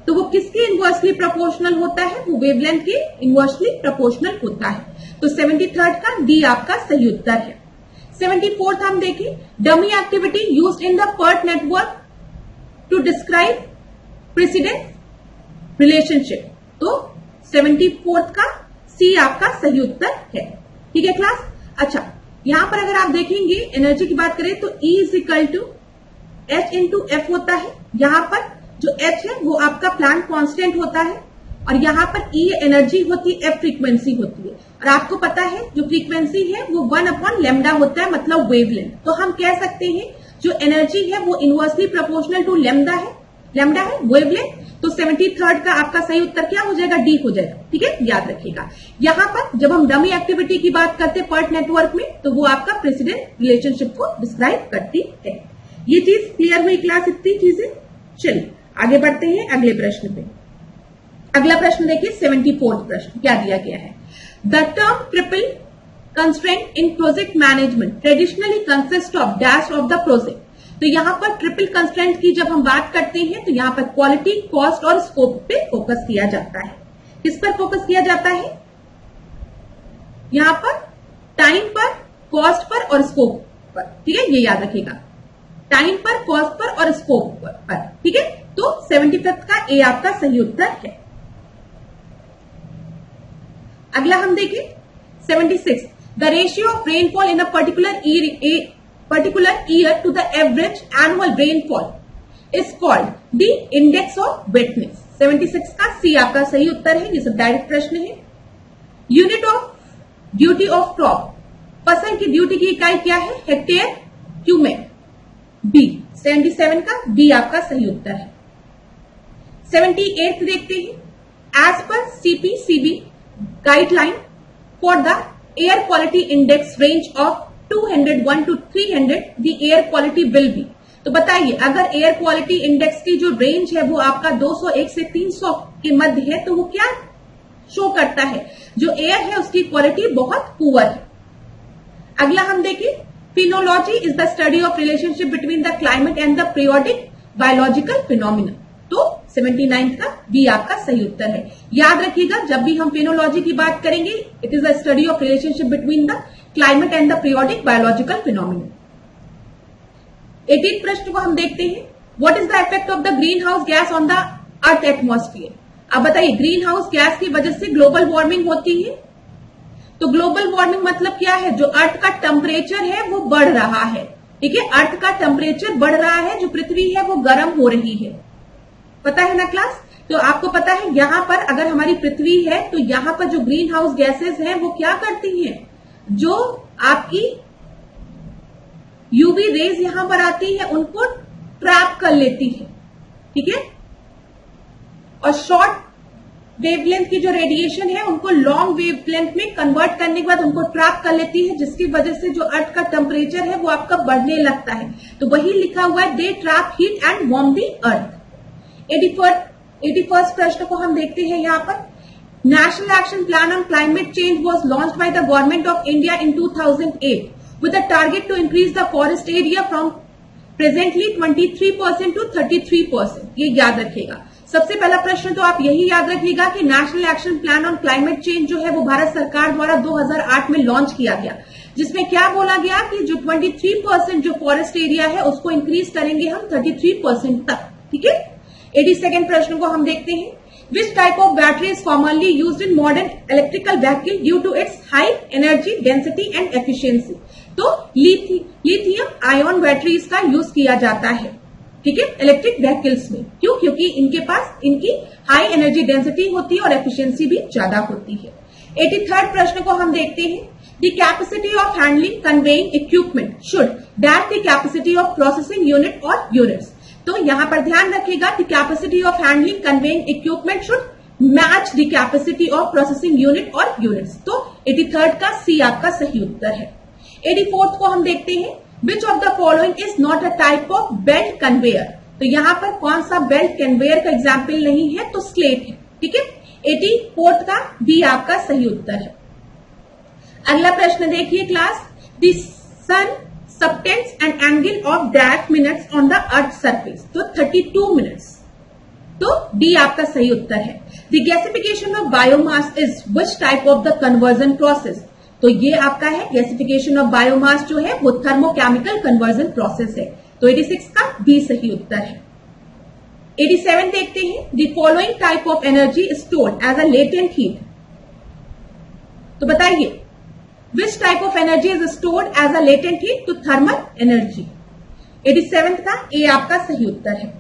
तो वो किसके इनवर्सली प्रोपोर्शनल होता है? वो वेवलेंथ के इनवर्सली प्रोपोर्शनल होता है। तो 73rd का डी आपका सही उत्तर है। 74th हम देखें। Dummy activity used in the PERT network to describe president relationship, तो 74th का सी आपका सही उत्तर है, ठीक है क्लास। अच्छा, यहां पर अगर आप देखेंगे एनर्जी की बात करें तो E is equal to H into F होता है। यहां पर जो H है वो आपका प्लांट कांस्टेंट होता है, और यहां पर E एनर्जी होती है, F फ्रीक्वेंसी होती है। और आपको पता है जो फ्रीक्वेंसी है वो 1/λ होता है, मतलब वेवलेंथ। तो हम कह सकते हैं जो एनर्जी है वो इनवर्सली प्रोपोर्शनल टू लैम्डा है वेवलेंथ। तो 73rd का आपका सही उत्तर क्या हो जाएगा? डी हो जाएगा, ठीक है, याद रखिएगा। यहां पर जब हम डमी एक्टिविटी की बात करते हैं पर्ट नेटवर्क में, तो वो आपका प्रेसिडेंट रिलेशनशिप को डिस्क्राइब करती है। ये चीज क्लियर हुई क्लास, इतनी चीजें। चलिए आगे बढ़ते हैं अगले प्रश्न पे। अगला प्रश्न देखिए 74th प्रश्न क्या दिया गया है। The term triple constraint in project management traditionally consists of dash of the project। तो यहां पर ट्रिपल कंस्ट्रेंट की जब हम बात करते हैं तो यहां पर क्वालिटी, कॉस्ट और स्कोप पे फोकस किया जाता है। किस पर फोकस किया जाता है? यहां पर टाइम पर, कॉस्ट पर और स्कोप पर, ठीक है, ये याद रखिएगा, टाइम पर, कॉस्ट पर और स्कोप पर, ठीक है। तो 75 का ए आपका सही उत्तर है। अगला हम देखें 76, the ratio of rainfall in a particular year to the average annual rainfall is called the index of wetness. 76 का सी आपका सही उत्तर है। ये सब डायरेक्ट प्रश्न है। Unit of duty of crop, फसल की ड्यूटी की इकाई क्या है? Hectare cumec, B. 77 का बी आपका सही उत्तर है। 78 देखते हैं, as per CPCB guideline for the air quality index range of 201 to 300 the air quality will be. तो बताइए, अगर एयर क्वालिटी इंडेक्स की जो रेंज है वो आपका 201 से 300 के मध्य है तो वो क्या शो करता है? जो एयर है उसकी क्वालिटी बहुत पुअर है। अगला हम देखें, phenology is the study of relationship between the climate and the periodic biological phenomena. तो 79 का बी आपका सही उत्तर है। याद रखिएगा, जब भी हम फिनोलॉजी की बात करेंगे, it is the study of relationship between the climate and the periodic biological phenomena. 18 प्रश्न को हम देखते हैं, what is the effect of the green house gas on the earth atmosphere. अब बताइए, ग्रीन हाउस गैस की वजह से ग्लोबल वार्मिंग होती है। तो ग्लोबल वार्मिंग मतलब क्या है? जो अर्थ का टेम्परेचर है वो बढ़ रहा है, ठीक है, अर्थ का टेम्परेचर बढ़ रहा है, जो पृथ्वी है वो गर्म हो रही है। पता है ना क्लास? तो आपको पता है यहां पर अगर हमारी पृथ्वी है तो यहां पर जो ग्रीन हाउस गैसेस हैं वो क्या करती हैं? जो आपकी यूवी रेज यहां पर आती है उनको ट्रैप कर लेती है, ठीक है, और शॉर्ट वेवलेंथ की जो रेडिएशन है उनको लॉन्ग वेवलेंथ में कन्वर्ट करने के बाद उनको ट्रैप कर लेती है, जिसकी वजह से जो अर्थ का टेम्परेचर है वो आपका बढ़ने लगता है। तो वही लिखा हुआ है, they trap heat and warm the earth. 81st प्रश्न को हम देखते हैं यहाँ पर, national action plan on climate change was launched by the government of India in 2008 with a target to increase the forest area from presently 23% to 33%। ये याद रखिएगा। सबसे पहला प्रश्न तो आप यही याद रखिएगा कि national action plan on climate change जो है वो भारत सरकार द्वारा 2008 में लॉन्च किया गया, जिसमें क्या बोला गया कि जो 23% जो फॉरेस्ट एरिया है उसको इंक्रीज करेंगे हम 33% तक, ठीक है। 82nd प्रश्न को हम देखते हैं, which type of battery is commonly used in modern electrical vehicle due to its high energy density and efficiency. तो लिथियम आयन बैटरीज का यूज किया जाता है, ठीक है, इलेक्ट्रिक व्हीकल्स में। क्यों? क्योंकि इनके पास इनकी हाई एनर्जी डेंसिटी होती है और एफिशिएंसी भी ज्यादा होती है। 83rd प्रश्न को हम देखते हैं, the capacity of handling conveying equipment should that the capacity of processing unit और यूनिट्स। तो यहां पर ध्यान रखिएगा, the capacity of handling conveying equipment should match the capacity of processing unit और यूनिट्स। तो 83rd का सी आपका सही उत्तर है। 84th को हम देखते हैं, which of the following is not a type of belt conveyor. तो यहां पर कौन सा बेल्ट कन्वेयर का एग्जाम्पल नहीं है? तो स्लेट है, ठीक है। 84th का डी आपका सही उत्तर है। अगला प्रश्न देखिए class, the sun subtends an angle of that minutes on the earth surface. तो 32 मिनट्स। तो डी आपका सही उत्तर है। The gasification of biomass is which type of the conversion process. तो ये आपका है गैसिफिकेशन ऑफ बायोमास जो है वो थर्मोकेमिकल कन्वर्जन प्रोसेस है। तो 86 का डी सही उत्तर है। 87 देखते हैं, the following type of energy stored as a latent heat. तो बताइए, which type of energy is stored as a latent heat? तो थर्मल एनर्जी। 87 का ए आपका सही उत्तर है।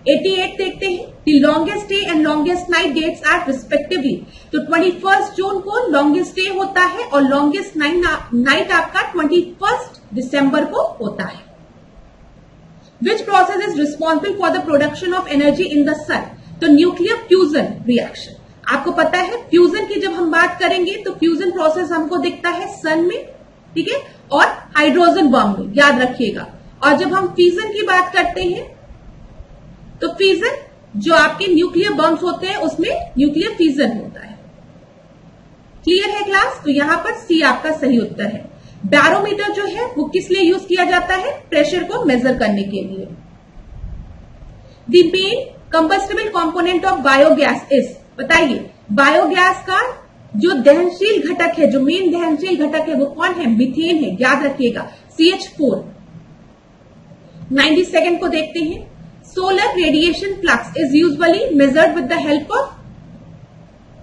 88 देखते हैं, the longest day and longest night dates are respectively. तो 21 जून को लॉन्गेस्ट डे होता है और लॉन्गेस्ट नाइट आपका 21 दिसंबर को होता है। Which process is responsible for the production of energy in the sun? तो न्यूक्लियर फ्यूजन रिएक्शन। आपको पता है फ्यूजन की जब हम बात करेंगे तो फ्यूजन प्रोसेस हमको दिखता है सन में, ठीक है, और हाइड्रोजन बम में, याद रखिएगा। और जब हम फ्यूजन की बात करते हैं तो फ्यूजन जो आपके न्यूक्लियर बम्स होते हैं उसमें न्यूक्लियर फ्यूजन होता है। क्लियर है क्लास? तो यहां पर सी आपका सही उत्तर है। बैरोमीटर जो है वो किस लिए यूज किया जाता है? प्रेशर को मेजर करने के लिए। The main combustible component of biogas is, बताइए बायोगैस का जो दहनशील घटक है, जो मेन दहनशील घटक है वो कौन है? मीथेन है, याद रखिएगा, CH4। 92nd को देखते हैं। Solar radiation flux is usually measured with the help of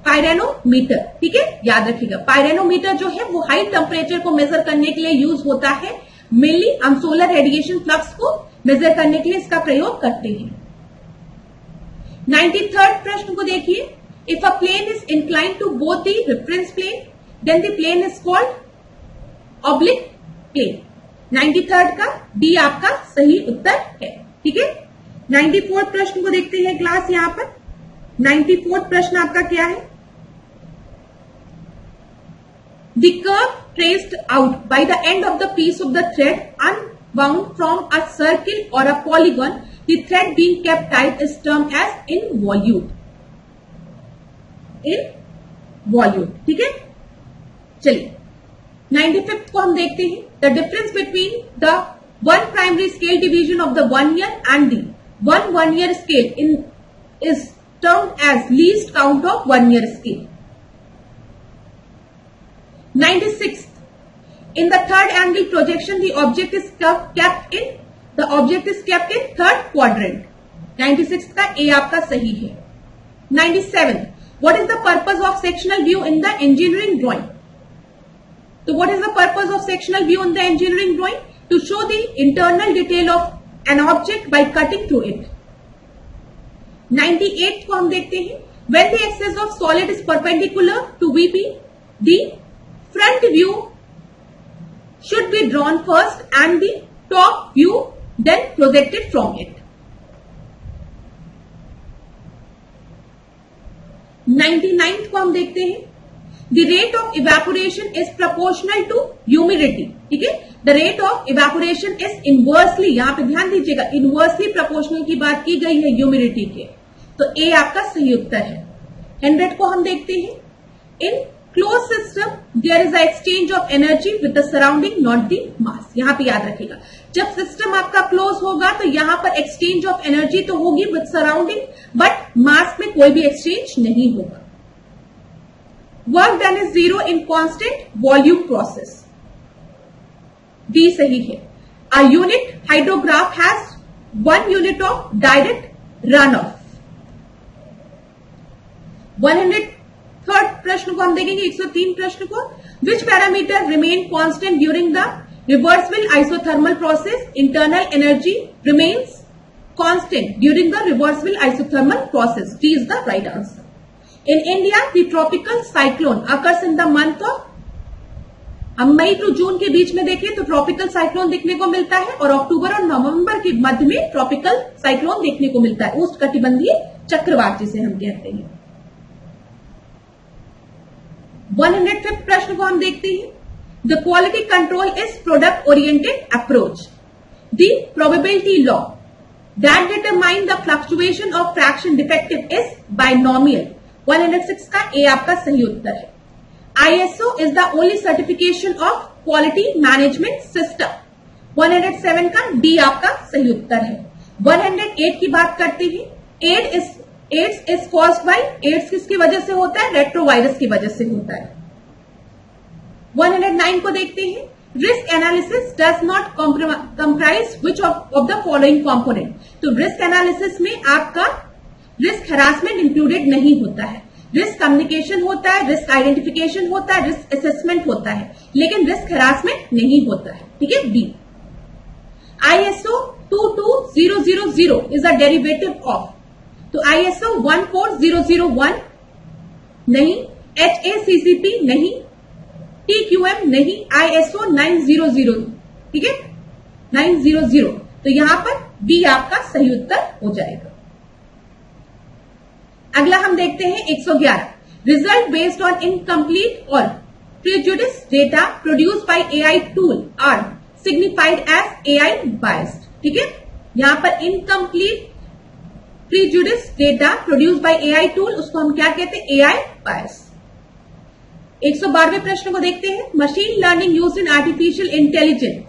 pyranometer, ठीक है, याद रखिएगा। पायरेनोमीटर जो है वो हाई टेम्परेचर को मेजर करने के लिए यूज होता है। मेनली हम सोलर रेडिएशन फ्लक्स को मेजर करने के लिए इसका प्रयोग करते हैं। 93rd प्रश्न को देखिए। If a plane is inclined to both the reference plane then the plane is called oblique plane. 93rd का डी आपका सही उत्तर है, ठीक है। 94th प्रश्न को देखते हैं क्लास। यहां पर 94th प्रश्न आपका क्या है? The curve traced out by the end of the piece of the thread unwound from a circle or a polygon, the thread being kept tight is termed as involute. Involute, ठीक है। चलिए 95th को हम देखते हैं। The difference between the one primary scale division of the 1 year and the one 1 year scale is termed as least count of 1 year scale. 96th, in the third angle projection the object is kept in third quadrant. 96th का A आपका सही है। 97th, what is the purpose of sectional view in the engineering drawing? So what is the purpose of sectional view in the engineering drawing? To show the internal detail of an object by cutting through it. 98th को हम देखते हैं। When the axis of solid is perpendicular to VP, the front view should be drawn first and the top view then projected from it. 99th को हम देखते हैं। The rate of evaporation is proportional to humidity, ठीक है। The rate of evaporation is inversely, यहां पे ध्यान दीजिएगा, inversely proportional की बात की गई है ह्यूमिडिटी के, तो A आपका सही उत्तर है। 100 को हम देखते हैं। In closed system there is a exchange of energy with the surrounding, not the mass. यहां पे याद रखिएगा, जब सिस्टम आपका क्लोज होगा तो यहां पर एक्सचेंज ऑफ एनर्जी तो होगी विद सराउंडिंग, बट मास में कोई भी एक्सचेंज नहीं होगा। Work done is 0 in constant volume process, D सही है। A unit hydrograph has 1 unit of direct run of. 103rd प्रश्न को हम देखेंगे। 103 प्रश्न को, which parameter remain constant during the reversible isothermal process? Internal energy remains constant during the reversible isothermal process, D is the right answer. In India, the tropical cyclone occurs in the month of, हम मई टू जून के बीच में देखें तो ट्रॉपिकल साइक्लोन देखने को मिलता है, और अक्टूबर और नवंबर के मध्य में ट्रॉपिकल साइक्लोन देखने को मिलता है, उष्णकटिबंधीय चक्रवात जिसे हम कहते हैं। 105th प्रश्न को हम देखते हैं। The quality control is product oriented approach. The probability law that determine the fluctuation of fraction defective is binomial. 106 का ए आपका सही उत्तर है। ISO is the only certification of quality management system. 107 का डी आपका सही उत्तर है। 108 की बात करते हैं। AIDS is caused by, AIDS किसकी वजह से होता है? रेट्रोवायरस की वजह से होता है। 109 को देखते हैं। Risk analysis does not comprise which of the following component. तो रिस्क एनालिसिस में आपका रिस्क हैरासमेंट इंक्लूडेड नहीं होता है। रिस्क कम्युनिकेशन होता है, रिस्क आइडेंटिफिकेशन होता है, रिस्क असेसमेंट होता है, लेकिन रिस्क हैरासमेंट नहीं होता है, ठीक है। B, ISO 22000 is a derivative of, तो ISO 14001 नहीं, HACCP नहीं, TQM नहीं, ISO 900, ठीक है, 900, तो यहां पर बी आपका सही उत्तर हो जाएगा। अगला हम देखते हैं 111। रिजल्ट बेस्ड ऑन इनकम्प्लीट और prejudice data produce by AI tool are signified as AI biased, ठीक है। यहां पर incomplete prejudice data produce by AI tool, उसको हम क्या कहते हैं? AI biased. 112वें प्रश्न को देखते हैं। Machine learning used in artificial intelligence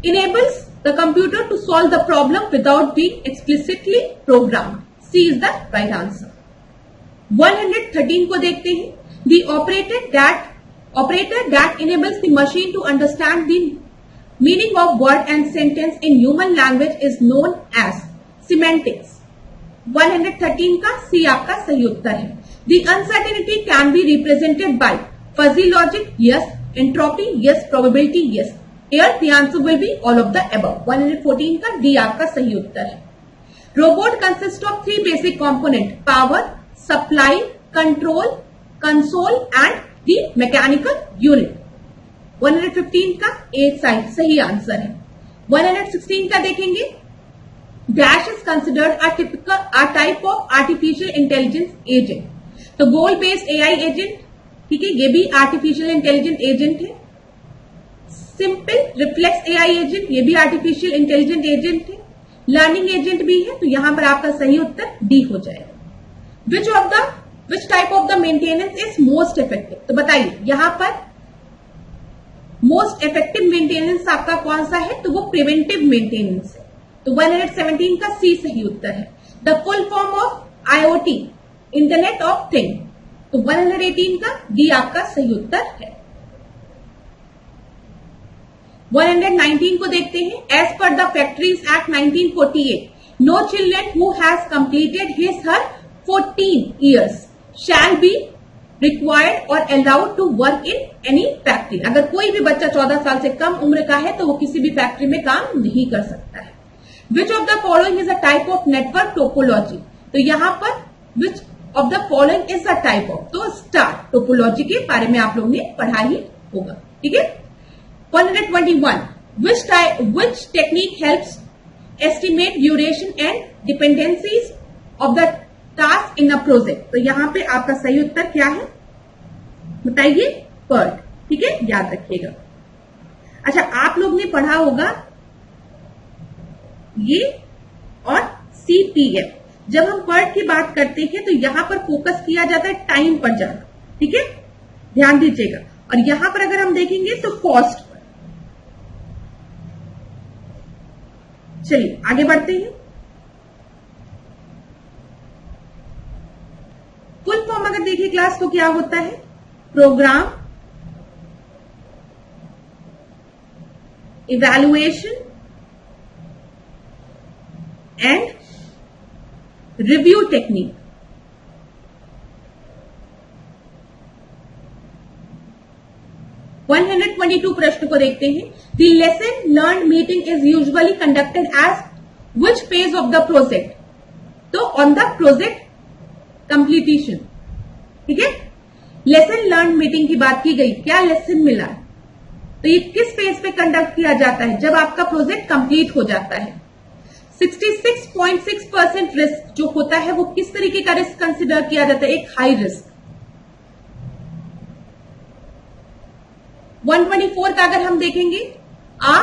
enables the computer to solve the problem without being explicitly programmed. C is the right answer. 113 को देखते हैं। द operator that enables the machine to understand the meaning of word and sentence in human language is known as semantics। 113 का सी आपका सही उत्तर है। The uncertainty can be represented by fuzzy logic, yes, entropy, yes, probability, yes। Here the answer will be all of the above। 114 का डी आपका सही उत्तर है। Robot consists of three basic components: power, supply, control, console and the mechanical unit। 115 का ए साइड सही आंसर है। 116 का देखेंगे। Dash is considered a type of artificial intelligence agent. तो गोल बेस्ड एआई एजेंट, ठीक है, ये भी आर्टिफिशियल इंटेलिजेंट एजेंट है। सिंपल रिफ्लेक्स एआई एजेंट, ये भी आर्टिफिशियल इंटेलिजेंट एजेंट है। लर्निंग एजेंट भी है, तो यहां पर आपका सही उत्तर डी हो जाएगा। विच type of the maintenance is most effective. तो बताइए यहां पर मोस्ट इफेक्टिव मेंटेनेंस आपका कौन सा है, तो वो प्रिवेंटिव मेंटेनेंस है। तो 117 का सी सही उत्तर है। The full form of IoT, internet of thing. तो 118 का डी आपका सही उत्तर है। 119 को देखते हैं। एज पर the factories act 1948, no children who has completed his her 14 years shall be required or allowed to work in any factory। अगर कोई भी बच्चा 14 साल से कम उम्र का है तो वो किसी भी फैक्ट्री में काम नहीं कर सकता है। Which of the following is a type of network topology। तो यहां पर which of the following is a type of, तो स्टार टोपोलॉजी के बारे में आप लोगों ने पढ़ा ही होगा, ठीक है। 121 which technique helps estimate duration and dependencies of the task in a project. तो यहां पे आपका सही उत्तर क्या है बताइए, PERT, ठीक है, याद रखिएगा। अच्छा, आप लोग ने पढ़ा होगा ये और CPF। जब हम PERT की बात करते हैं तो यहां पर फोकस किया जाता है टाइम पर ज्यादा, ठीक है, ध्यान दीजिएगा। और यहां पर अगर हम देखेंगे तो कॉस्ट पर। चलिए आगे बढ़ते हैं। फुल फॉर्म अगर देखिए क्लास तो क्या होता है, program, evaluation and review technique. One 122 प्रश्न को देखते हैं। The lesson learn meeting is usually conducted as which phase of the project. तो ऑन द प्रोजेक्ट कंप्लीटेशन, ठीक है। लेसन लर्न मीटिंग की बात की गई, क्या लेसन मिला, तो ये किस फेज पे कंडक्ट किया जाता है, जब आपका प्रोजेक्ट कंप्लीट हो जाता है। 66.6% रिस्क जो होता है वो किस तरीके का रिस्क कंसिडर किया जाता है, एक हाई रिस्क। 124 का अगर हम देखेंगे, a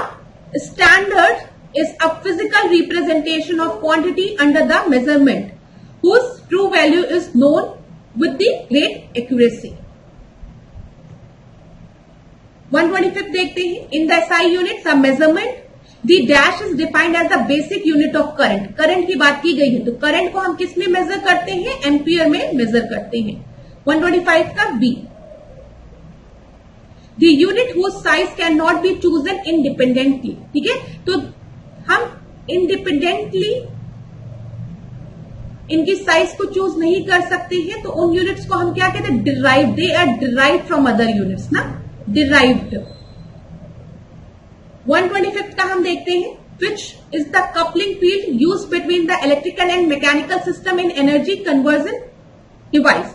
standard is a physical representation of quantity under the measurement whose true value is known with the great accuracy। 125 देखते हैं। In the SI unit, the measurement, the dash is defined as the basic unit of current। Current की बात की गई है, तो करंट को हम किस में मेजर करते हैं, एम्पियर में मेजर करते हैं। 125 का B. The unit whose size cannot be chosen independently, ठीक है, तो हम इंडिपेंडेंटली इनकी साइज को चूज नहीं कर सकते हैं, तो उन यूनिट्स को हम क्या कहते हैं, derived. They are derived from other units ना, डिराइव्ड। 125 का हम देखते हैं। Which is the coupling field use between the electrical and mechanical system in energy conversion device.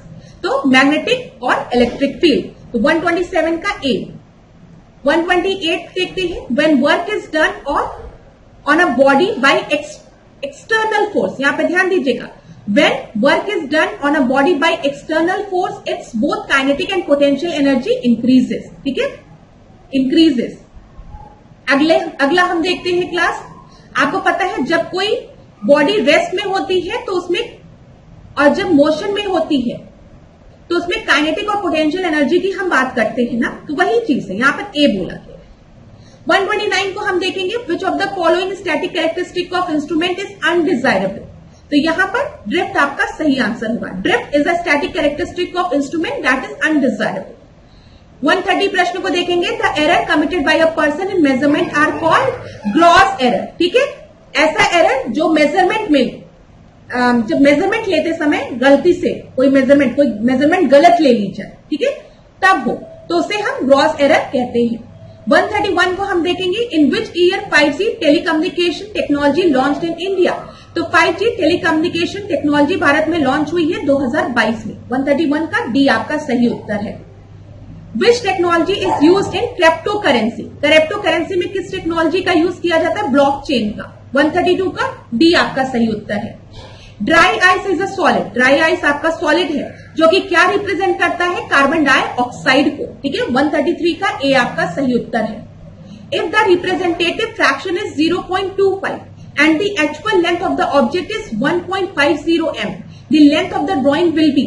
तो मैग्नेटिक और इलेक्ट्रिक फील्ड। तो 127 का ए। 128 देखते हैं। When work is done on a body by external force, यहां पे ध्यान दीजिएगा। When work is done on a body by external force, its both kinetic and potential energy increases, ठीक है, increases। अगला हम देखते हैं क्लास। आपको पता है जब कोई बॉडी रेस्ट में होती है तो उसमें, और जब मोशन में होती है तो उसमें काइनेटिक और पोटेंशियल एनर्जी की हम बात करते हैं ना, तो वही चीज है, यहाँ पर ए बोला गया है। 129 को हम देखेंगे, which of the following static characteristic of instrument is undesirable. तो यहाँ पर ड्रिफ्ट आपका सही आंसर होगा। Drift is a static characteristic of instrument that is undesirable. 130 प्रश्न को देखेंगे, the error committed by a person in measurement are called gross error. ठीक है, ऐसा एरर जो मेजरमेंट में, जब मेजरमेंट लेते समय गलती से कोई मेजरमेंट गलत ले ली जाए, ठीक है, तब हो, तो उसे हम ग्रॉस एरर कहते हैं। 131 को हम देखेंगे, in which year 5G telecommunication technology launched in India. तो 5G टेलीकम्युनिकेशन टेक्नोलॉजी भारत में लॉन्च हुई है 2022 में। 131 का डी आपका सही उत्तर है। विच technology is used in crypto currency. Crypto currency में किस टेक्नोलॉजी का यूज किया जाता है? ब्लॉकचेन का। 132 का डी आपका सही उत्तर है। Dry ice is a solid. Dry ice आपका सॉलिड है, जो कि क्या रिप्रेजेंट करता है? कार्बन डाइऑक्साइड को। ठीक है, 133 का ए आपका सही उत्तर है। If the representative fraction is 0.25 and the actual length of the object is 1.50 m, the length of the drawing will be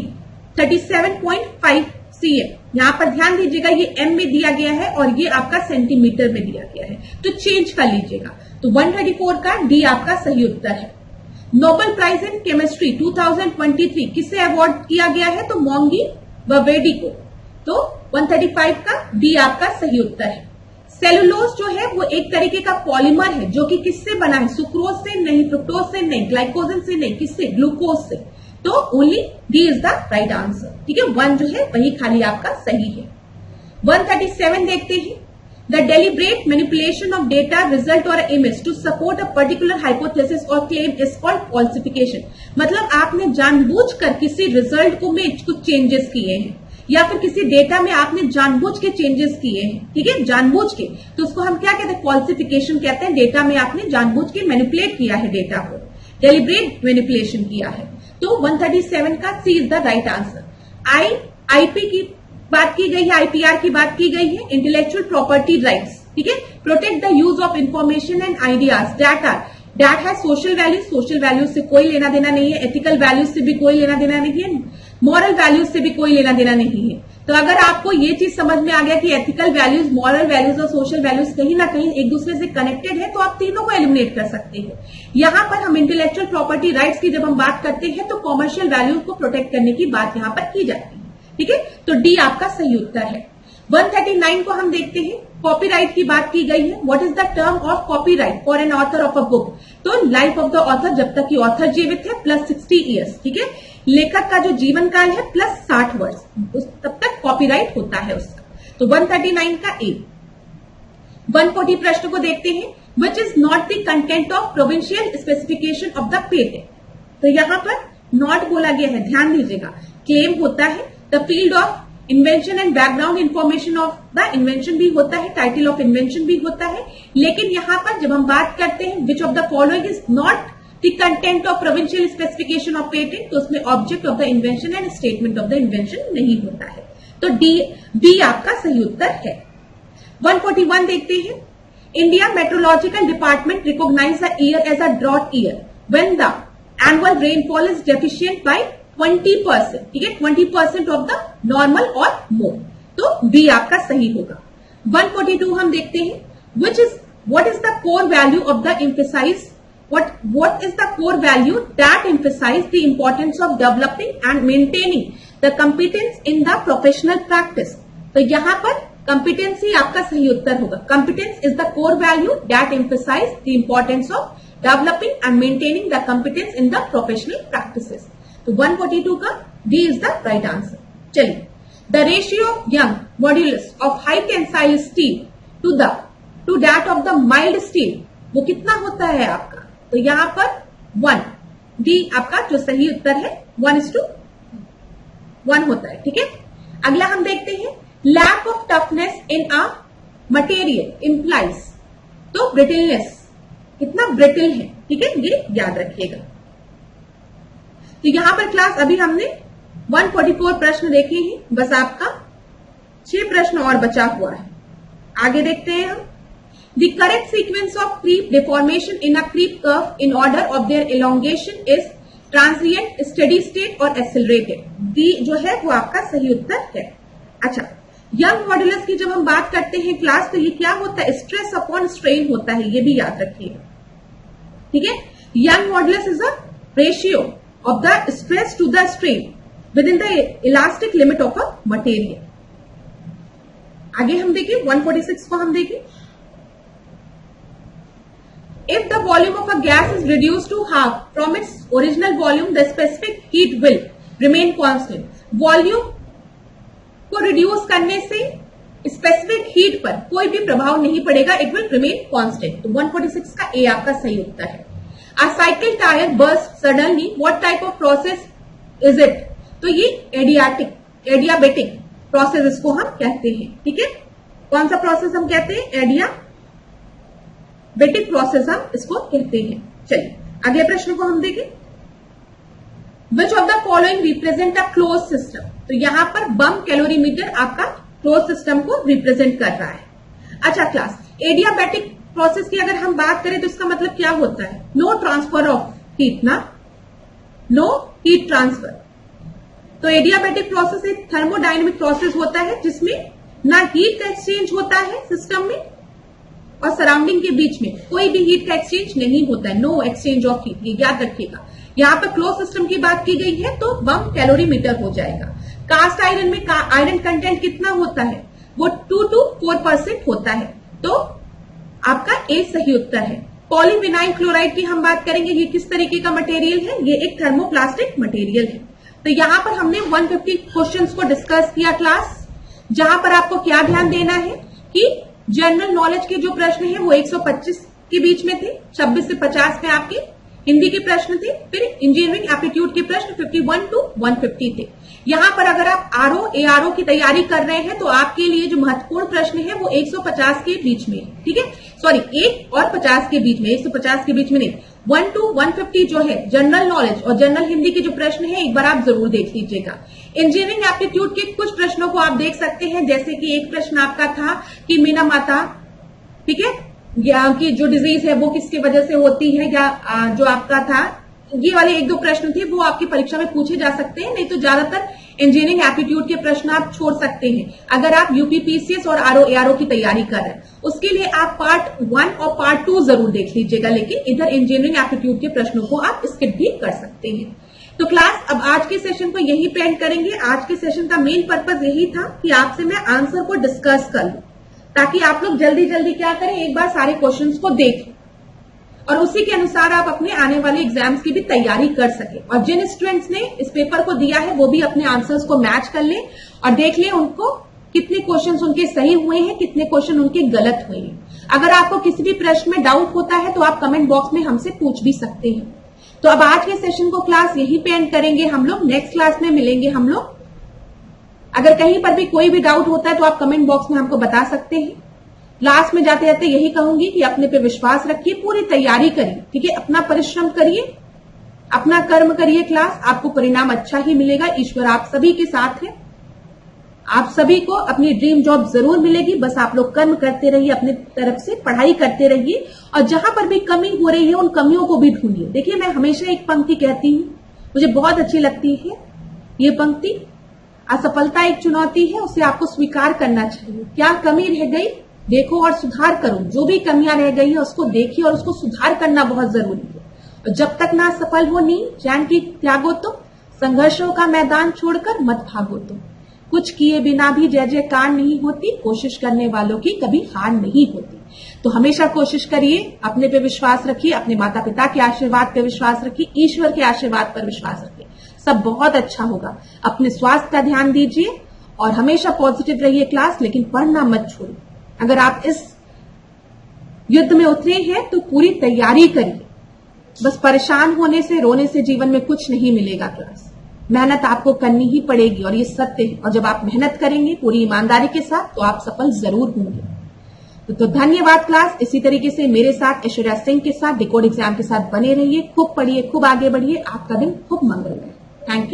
37.5 cm। यहाँ पर ध्यान दीजिएगा, ये m में दिया गया है और ये आपका सेंटीमीटर में दिया गया है, तो चेंज कर लीजिएगा। तो 134 का डी आपका सही उत्तर है। नोबेल प्राइज इन केमिस्ट्री 2023 किसे अवार्ड किया गया है? तो मोंगी ववेडी को। तो 135 का डी आपका सही उत्तर है। सेलुलोज जो है वो एक तरीके का पॉलीमर है, जो कि किससे बना है? सुक्रोज से नहीं, फ्रुक्टोज से नहीं, ग्लाइकोजन से नहीं, किससे? ग्लूकोज से। तो only D is the right answer. ठीक है, 1 जो है वही खाली आपका सही है। 137 देखते हैं, the deliberate manipulation of data result और image to support a particular hypothesis और क्लेम इज कॉल्ड फॉल्सिफिकेशन। मतलब आपने जानबूझकर किसी रिजल्ट को में कुछ चेंजेस किए हैं, या फिर किसी डेटा में आपने जानबूझ के चेंजेस किए हैं। ठीक है, जानबूझ के, तो उसको हम क्या कहते हैं? फॉल्सिफिकेशन कहते हैं। डेटा में आपने जानबूझ के मैनिपुलेट किया है, डेटा को डेलिब्रेट मैनिपुलेशन किया है। तो 137 का C is the right answer. IP की बात की गई है, आईपीआर की बात की गई है, इंटेलेक्चुअल प्रॉपर्टी राइट्स। ठीक है, protect the use of information and ideas that has social values. Social values से कोई लेना देना नहीं है, एथिकल वैल्यूज से भी कोई लेना देना नहीं है, मॉरल वैल्यूज से भी कोई लेना देना नहीं है। तो अगर आपको ये चीज समझ में आ गया कि एथिकल वैल्यूज, मॉरल वैल्यूज और सोशल वैल्यूज कहीं ना कहीं एक दूसरे से कनेक्टेड है, तो आप तीनों को एलिमिनेट कर सकते हैं। यहां पर हम इंटेलेक्चुअल प्रॉपर्टी राइट्स की जब हम बात करते हैं, तो कॉमर्शियल वैल्यूज को प्रोटेक्ट करने की बात यहां पर की जाती है। ठीक है, तो डी आपका सही उत्तर है। 139 को हम देखते हैं, कॉपीराइट की बात की गई है। What is the term of copyright for an author of a book? तो लाइफ ऑफ द ऑथर, जब तक कि ऑथर जीवित है, प्लस 60 ईयर्स। ठीक है, लेखक का जो जीवन काल है प्लस 60 वर्ष, तब तक कॉपीराइट होता है उसका। तो 139 का ए। 140 प्रश्न को देखते हैं, which is not the content of provincial specification of the patent. तो यहां पर नॉट बोला गया है, ध्यान दीजिएगा। क्लेम होता है, the field of invention and background information of the invention भी होता है, टाइटल ऑफ इन्वेंशन भी होता है। लेकिन यहां पर जब हम बात करते हैं which of the following is not the content of provincial specification of patent, तो उसमें object of the invention and statement of the invention नहीं होता है। तो डी आपका सही उत्तर है। 141 देखते हैं, India meteorological department recognize the year as a drought year when the annual rainfall is deficient by 20%। ठीक है, 20% ऑफ द नॉर्मल और मोर। तो बी आपका सही होगा। 142 हम देखते हैं, what is the core value of the emphasize what is the core value that emphasize the importance of developing and maintaining the competence in the professional practice? तो यहां पर competency आपका सही उत्तर होगा। Competence is the core value that emphasize the importance of developing and maintaining the competence in the professional practices। तो 142 का D is the right answer। चलिए, the ratio of young modulus of high tensile steel to that of the mild steel वो कितना होता है आपका? तो यहां पर 1, डी आपका जो सही उत्तर है 1:1 होता है। ठीक है, अगला हम देखते हैं, lack of toughness in a material implies. तो ब्रिटलनेस, कितना ब्रिटल है। ठीक है, ये याद रखिएगा। तो यहां पर क्लास अभी हमने 144 प्रश्न देखे हैं, बस आपका 6 प्रश्न और बचा हुआ है। आगे देखते हैं हम, The correct sequence of creep deformation in a creep curve in order of their elongation is transient, steady state और एक्सेलरेटेड, डी जो है वो आपका सही उत्तर है। अच्छा, यंग मॉड्यूलस की जब हम बात करते हैं क्लास, तो ये क्या होता है, स्ट्रेस अपॉन स्ट्रेन होता है, ये भी याद रखिएगा, ठीक है। Young modulus is a ratio of the stress to the strain within the elastic limit of a material. आगे हम देखें 146 को हम देखें, if the volume of a gas is reduced to half from its original volume, the specific heat will remain constant। Volume को रिड्यूस करने से स्पेसिफिक हीट पर कोई भी प्रभाव नहीं पड़ेगा, इट विल रिमेन कांस्टेंट। तो 146 का ए आपका सही उत्तर है। अ cycle tyre burst suddenly, what type of process is it? तो ये एडियाबेटिक प्रोसेस इसको हम कहते हैं, ठीक है। कौन सा प्रोसेस हम कहते हैं? एडियाबेटिक प्रोसेस हम इसको कहते हैं। चलिए अगले प्रश्न को हम देखें, विच of the following represent a close system? तो यहां पर बम कैलोरीमीटर आपका क्लोज सिस्टम को रिप्रेजेंट कर रहा है। अच्छा क्लास, एडियाबेटिक प्रोसेस की अगर हम बात करें तो इसका मतलब क्या होता है? नो ट्रांसफर ऑफ हीट ना, नो हीट ट्रांसफर। तो एडियाबेटिक प्रोसेस एक थर्मोडायनेमिक प्रोसेस होता है जिसमें ना हीट का एक्सचेंज होता है सिस्टम में और सराउंडिंग के बीच में कोई भी हीट का एक्सचेंज नहीं होता है, नो एक्सचेंज ऑफ हीट, ये याद रखिएगा। यहां पर क्लोज सिस्टम की बात की गई है तो बम कैलोरीमीटर हो जाएगा। कास्ट आयरन में आयरन कंटेंट कितना होता है? वो 2 to 4% होता है, तो आपका ए सही उत्तर है। पॉलीविनाइल क्लोराइड की हम बात करेंगे, ये किस तरीके का मटेरियल है? ये एक थर्मोप्लास्टिक मटेरियल है। तो यहां पर हमने 150 क्वेश्चंस को डिस्कस किया क्लास, जहां पर आपको क्या ध्यान देना है कि जनरल नॉलेज के जो प्रश्न है वो 125 के बीच में थे, 26 से 50 में आपके हिंदी के प्रश्न थे, फिर इंजीनियरिंग एप्टीट्यूड के प्रश्न 51 to 150 थे। यहां पर अगर आप आरओ एआरओ की तैयारी कर रहे हैं तो आपके लिए जो महत्वपूर्ण प्रश्न है वो 150 के बीच में है, ठीक है, सॉरी 1 और 50 के बीच में, 150 के बीच में नहीं, 1 to 150 जो है जनरल नॉलेज और जनरल हिंदी के जो प्रश्न है एक बार आप जरूर देख लीजिएगा। इंजीनियरिंग एप्टीट्यूड के कुछ प्रश्नों को आप देख सकते हैं, जैसे कि एक प्रश्न आपका था कि मीना माता, ठीक है, या कि जो डिजीज है वो किसकी वजह से होती है, या जो आपका था, ये वाले 1-2 प्रश्न थे वो आपकी परीक्षा में पूछे जा सकते हैं। नहीं तो ज्यादातर इंजीनियरिंग एप्टीट्यूड के प्रश्न आप छोड़ सकते हैं अगर आप यूपीपीसीएस और आरओ एआरओ की तैयारी कर रहे हैं। उसके लिए आप पार्ट 1 और पार्ट 2 जरूर देख लीजिएगा, लेकिन इधर इंजीनियरिंग एप्टीट्यूड के प्रश्नों को आप स्किप भी कर सकते हैं। तो क्लास अब आज के सेशन को यही पे एंड करेंगे। आज के सेशन का मेन पर्पज यही था कि आपसे मैं आंसर को डिस्कस कर लूं, ताकि आप लोग जल्दी जल्दी क्या करें, एक बार सारे क्वेश्चंस को देखें और उसी के अनुसार आप अपने आने वाले एग्जाम्स की भी तैयारी कर सके। और जिन स्टूडेंट्स ने इस पेपर को दिया है वो भी अपने आंसर्स को मैच कर ले और देख ले उनको कितने क्वेश्चंस उनके सही हुए हैं, कितने क्वेश्चन उनके गलत हुए हैं। अगर आपको किसी भी प्रश्न में डाउट होता है तो आप कमेंट बॉक्स में हमसे पूछ भी सकते हैं। तो अब आज के सेशन को क्लास यहीं पे एंड करेंगे हम लोग, नेक्स्ट क्लास में मिलेंगे हम लोग। अगर कहीं पर भी कोई भी डाउट होता है तो आप कमेंट बॉक्स में हमको बता सकते हैं। लास्ट में जाते जाते यही कहूंगी कि अपने पे विश्वास रखिए, पूरी तैयारी करिए, ठीक है, अपना परिश्रम करिए, अपना कर्म करिए क्लास, आपको परिणाम अच्छा ही मिलेगा। ईश्वर आप सभी के साथ है, आप सभी को अपनी ड्रीम जॉब जरूर मिलेगी। बस आप लोग कर्म करते रहिए, अपने तरफ से पढ़ाई करते रहिए और जहां पर भी कमी हो रही है उन कमियों को भी ढूंढिए। देखिए मैं हमेशा एक पंक्ति कहती हूं, मुझे बहुत अच्छी लगती है ये पंक्ति, असफलता एक चुनौती है, उसे आपको स्वीकार करना चाहिए। क्या कमी रह गई देखो और सुधार करो, जो भी कमियां रह गई है उसको देखिए और उसको सुधार करना बहुत जरूरी है। और जब तक ना सफल हो नींद चैन की त्यागो तो, संघर्षों का मैदान छोड़कर मत भागो तो, कुछ किए बिना भी जय जयकार नहीं होती, कोशिश करने वालों की कभी हार नहीं होती। तो हमेशा कोशिश करिए, अपने पे विश्वास रखिए, अपने माता पिता के आशीर्वाद पे विश्वास रखिए, ईश्वर के आशीर्वाद पर विश्वास रखिए, सब बहुत अच्छा होगा। अपने स्वास्थ्य का ध्यान दीजिए और हमेशा पॉजिटिव रहिए क्लास, लेकिन पढ़ना मत छोड़िए। अगर आप इस युद्ध में उतरे हैं तो पूरी तैयारी करिए। बस परेशान होने से, रोने से जीवन में कुछ नहीं मिलेगा क्लास। मेहनत आपको करनी ही पड़ेगी और ये सत्य है। और जब आप मेहनत करेंगे पूरी ईमानदारी के साथ तो आप सफल जरूर होंगे। तो धन्यवाद क्लास। इसी तरीके से मेरे साथ ऐश्वर्या सिंह के साथ डिकोड एग्जाम के साथ बने रहिए, खूब पढ़िए, खूब आगे बढ़िए। आपका दिन खूब मंगलमय। Thank you.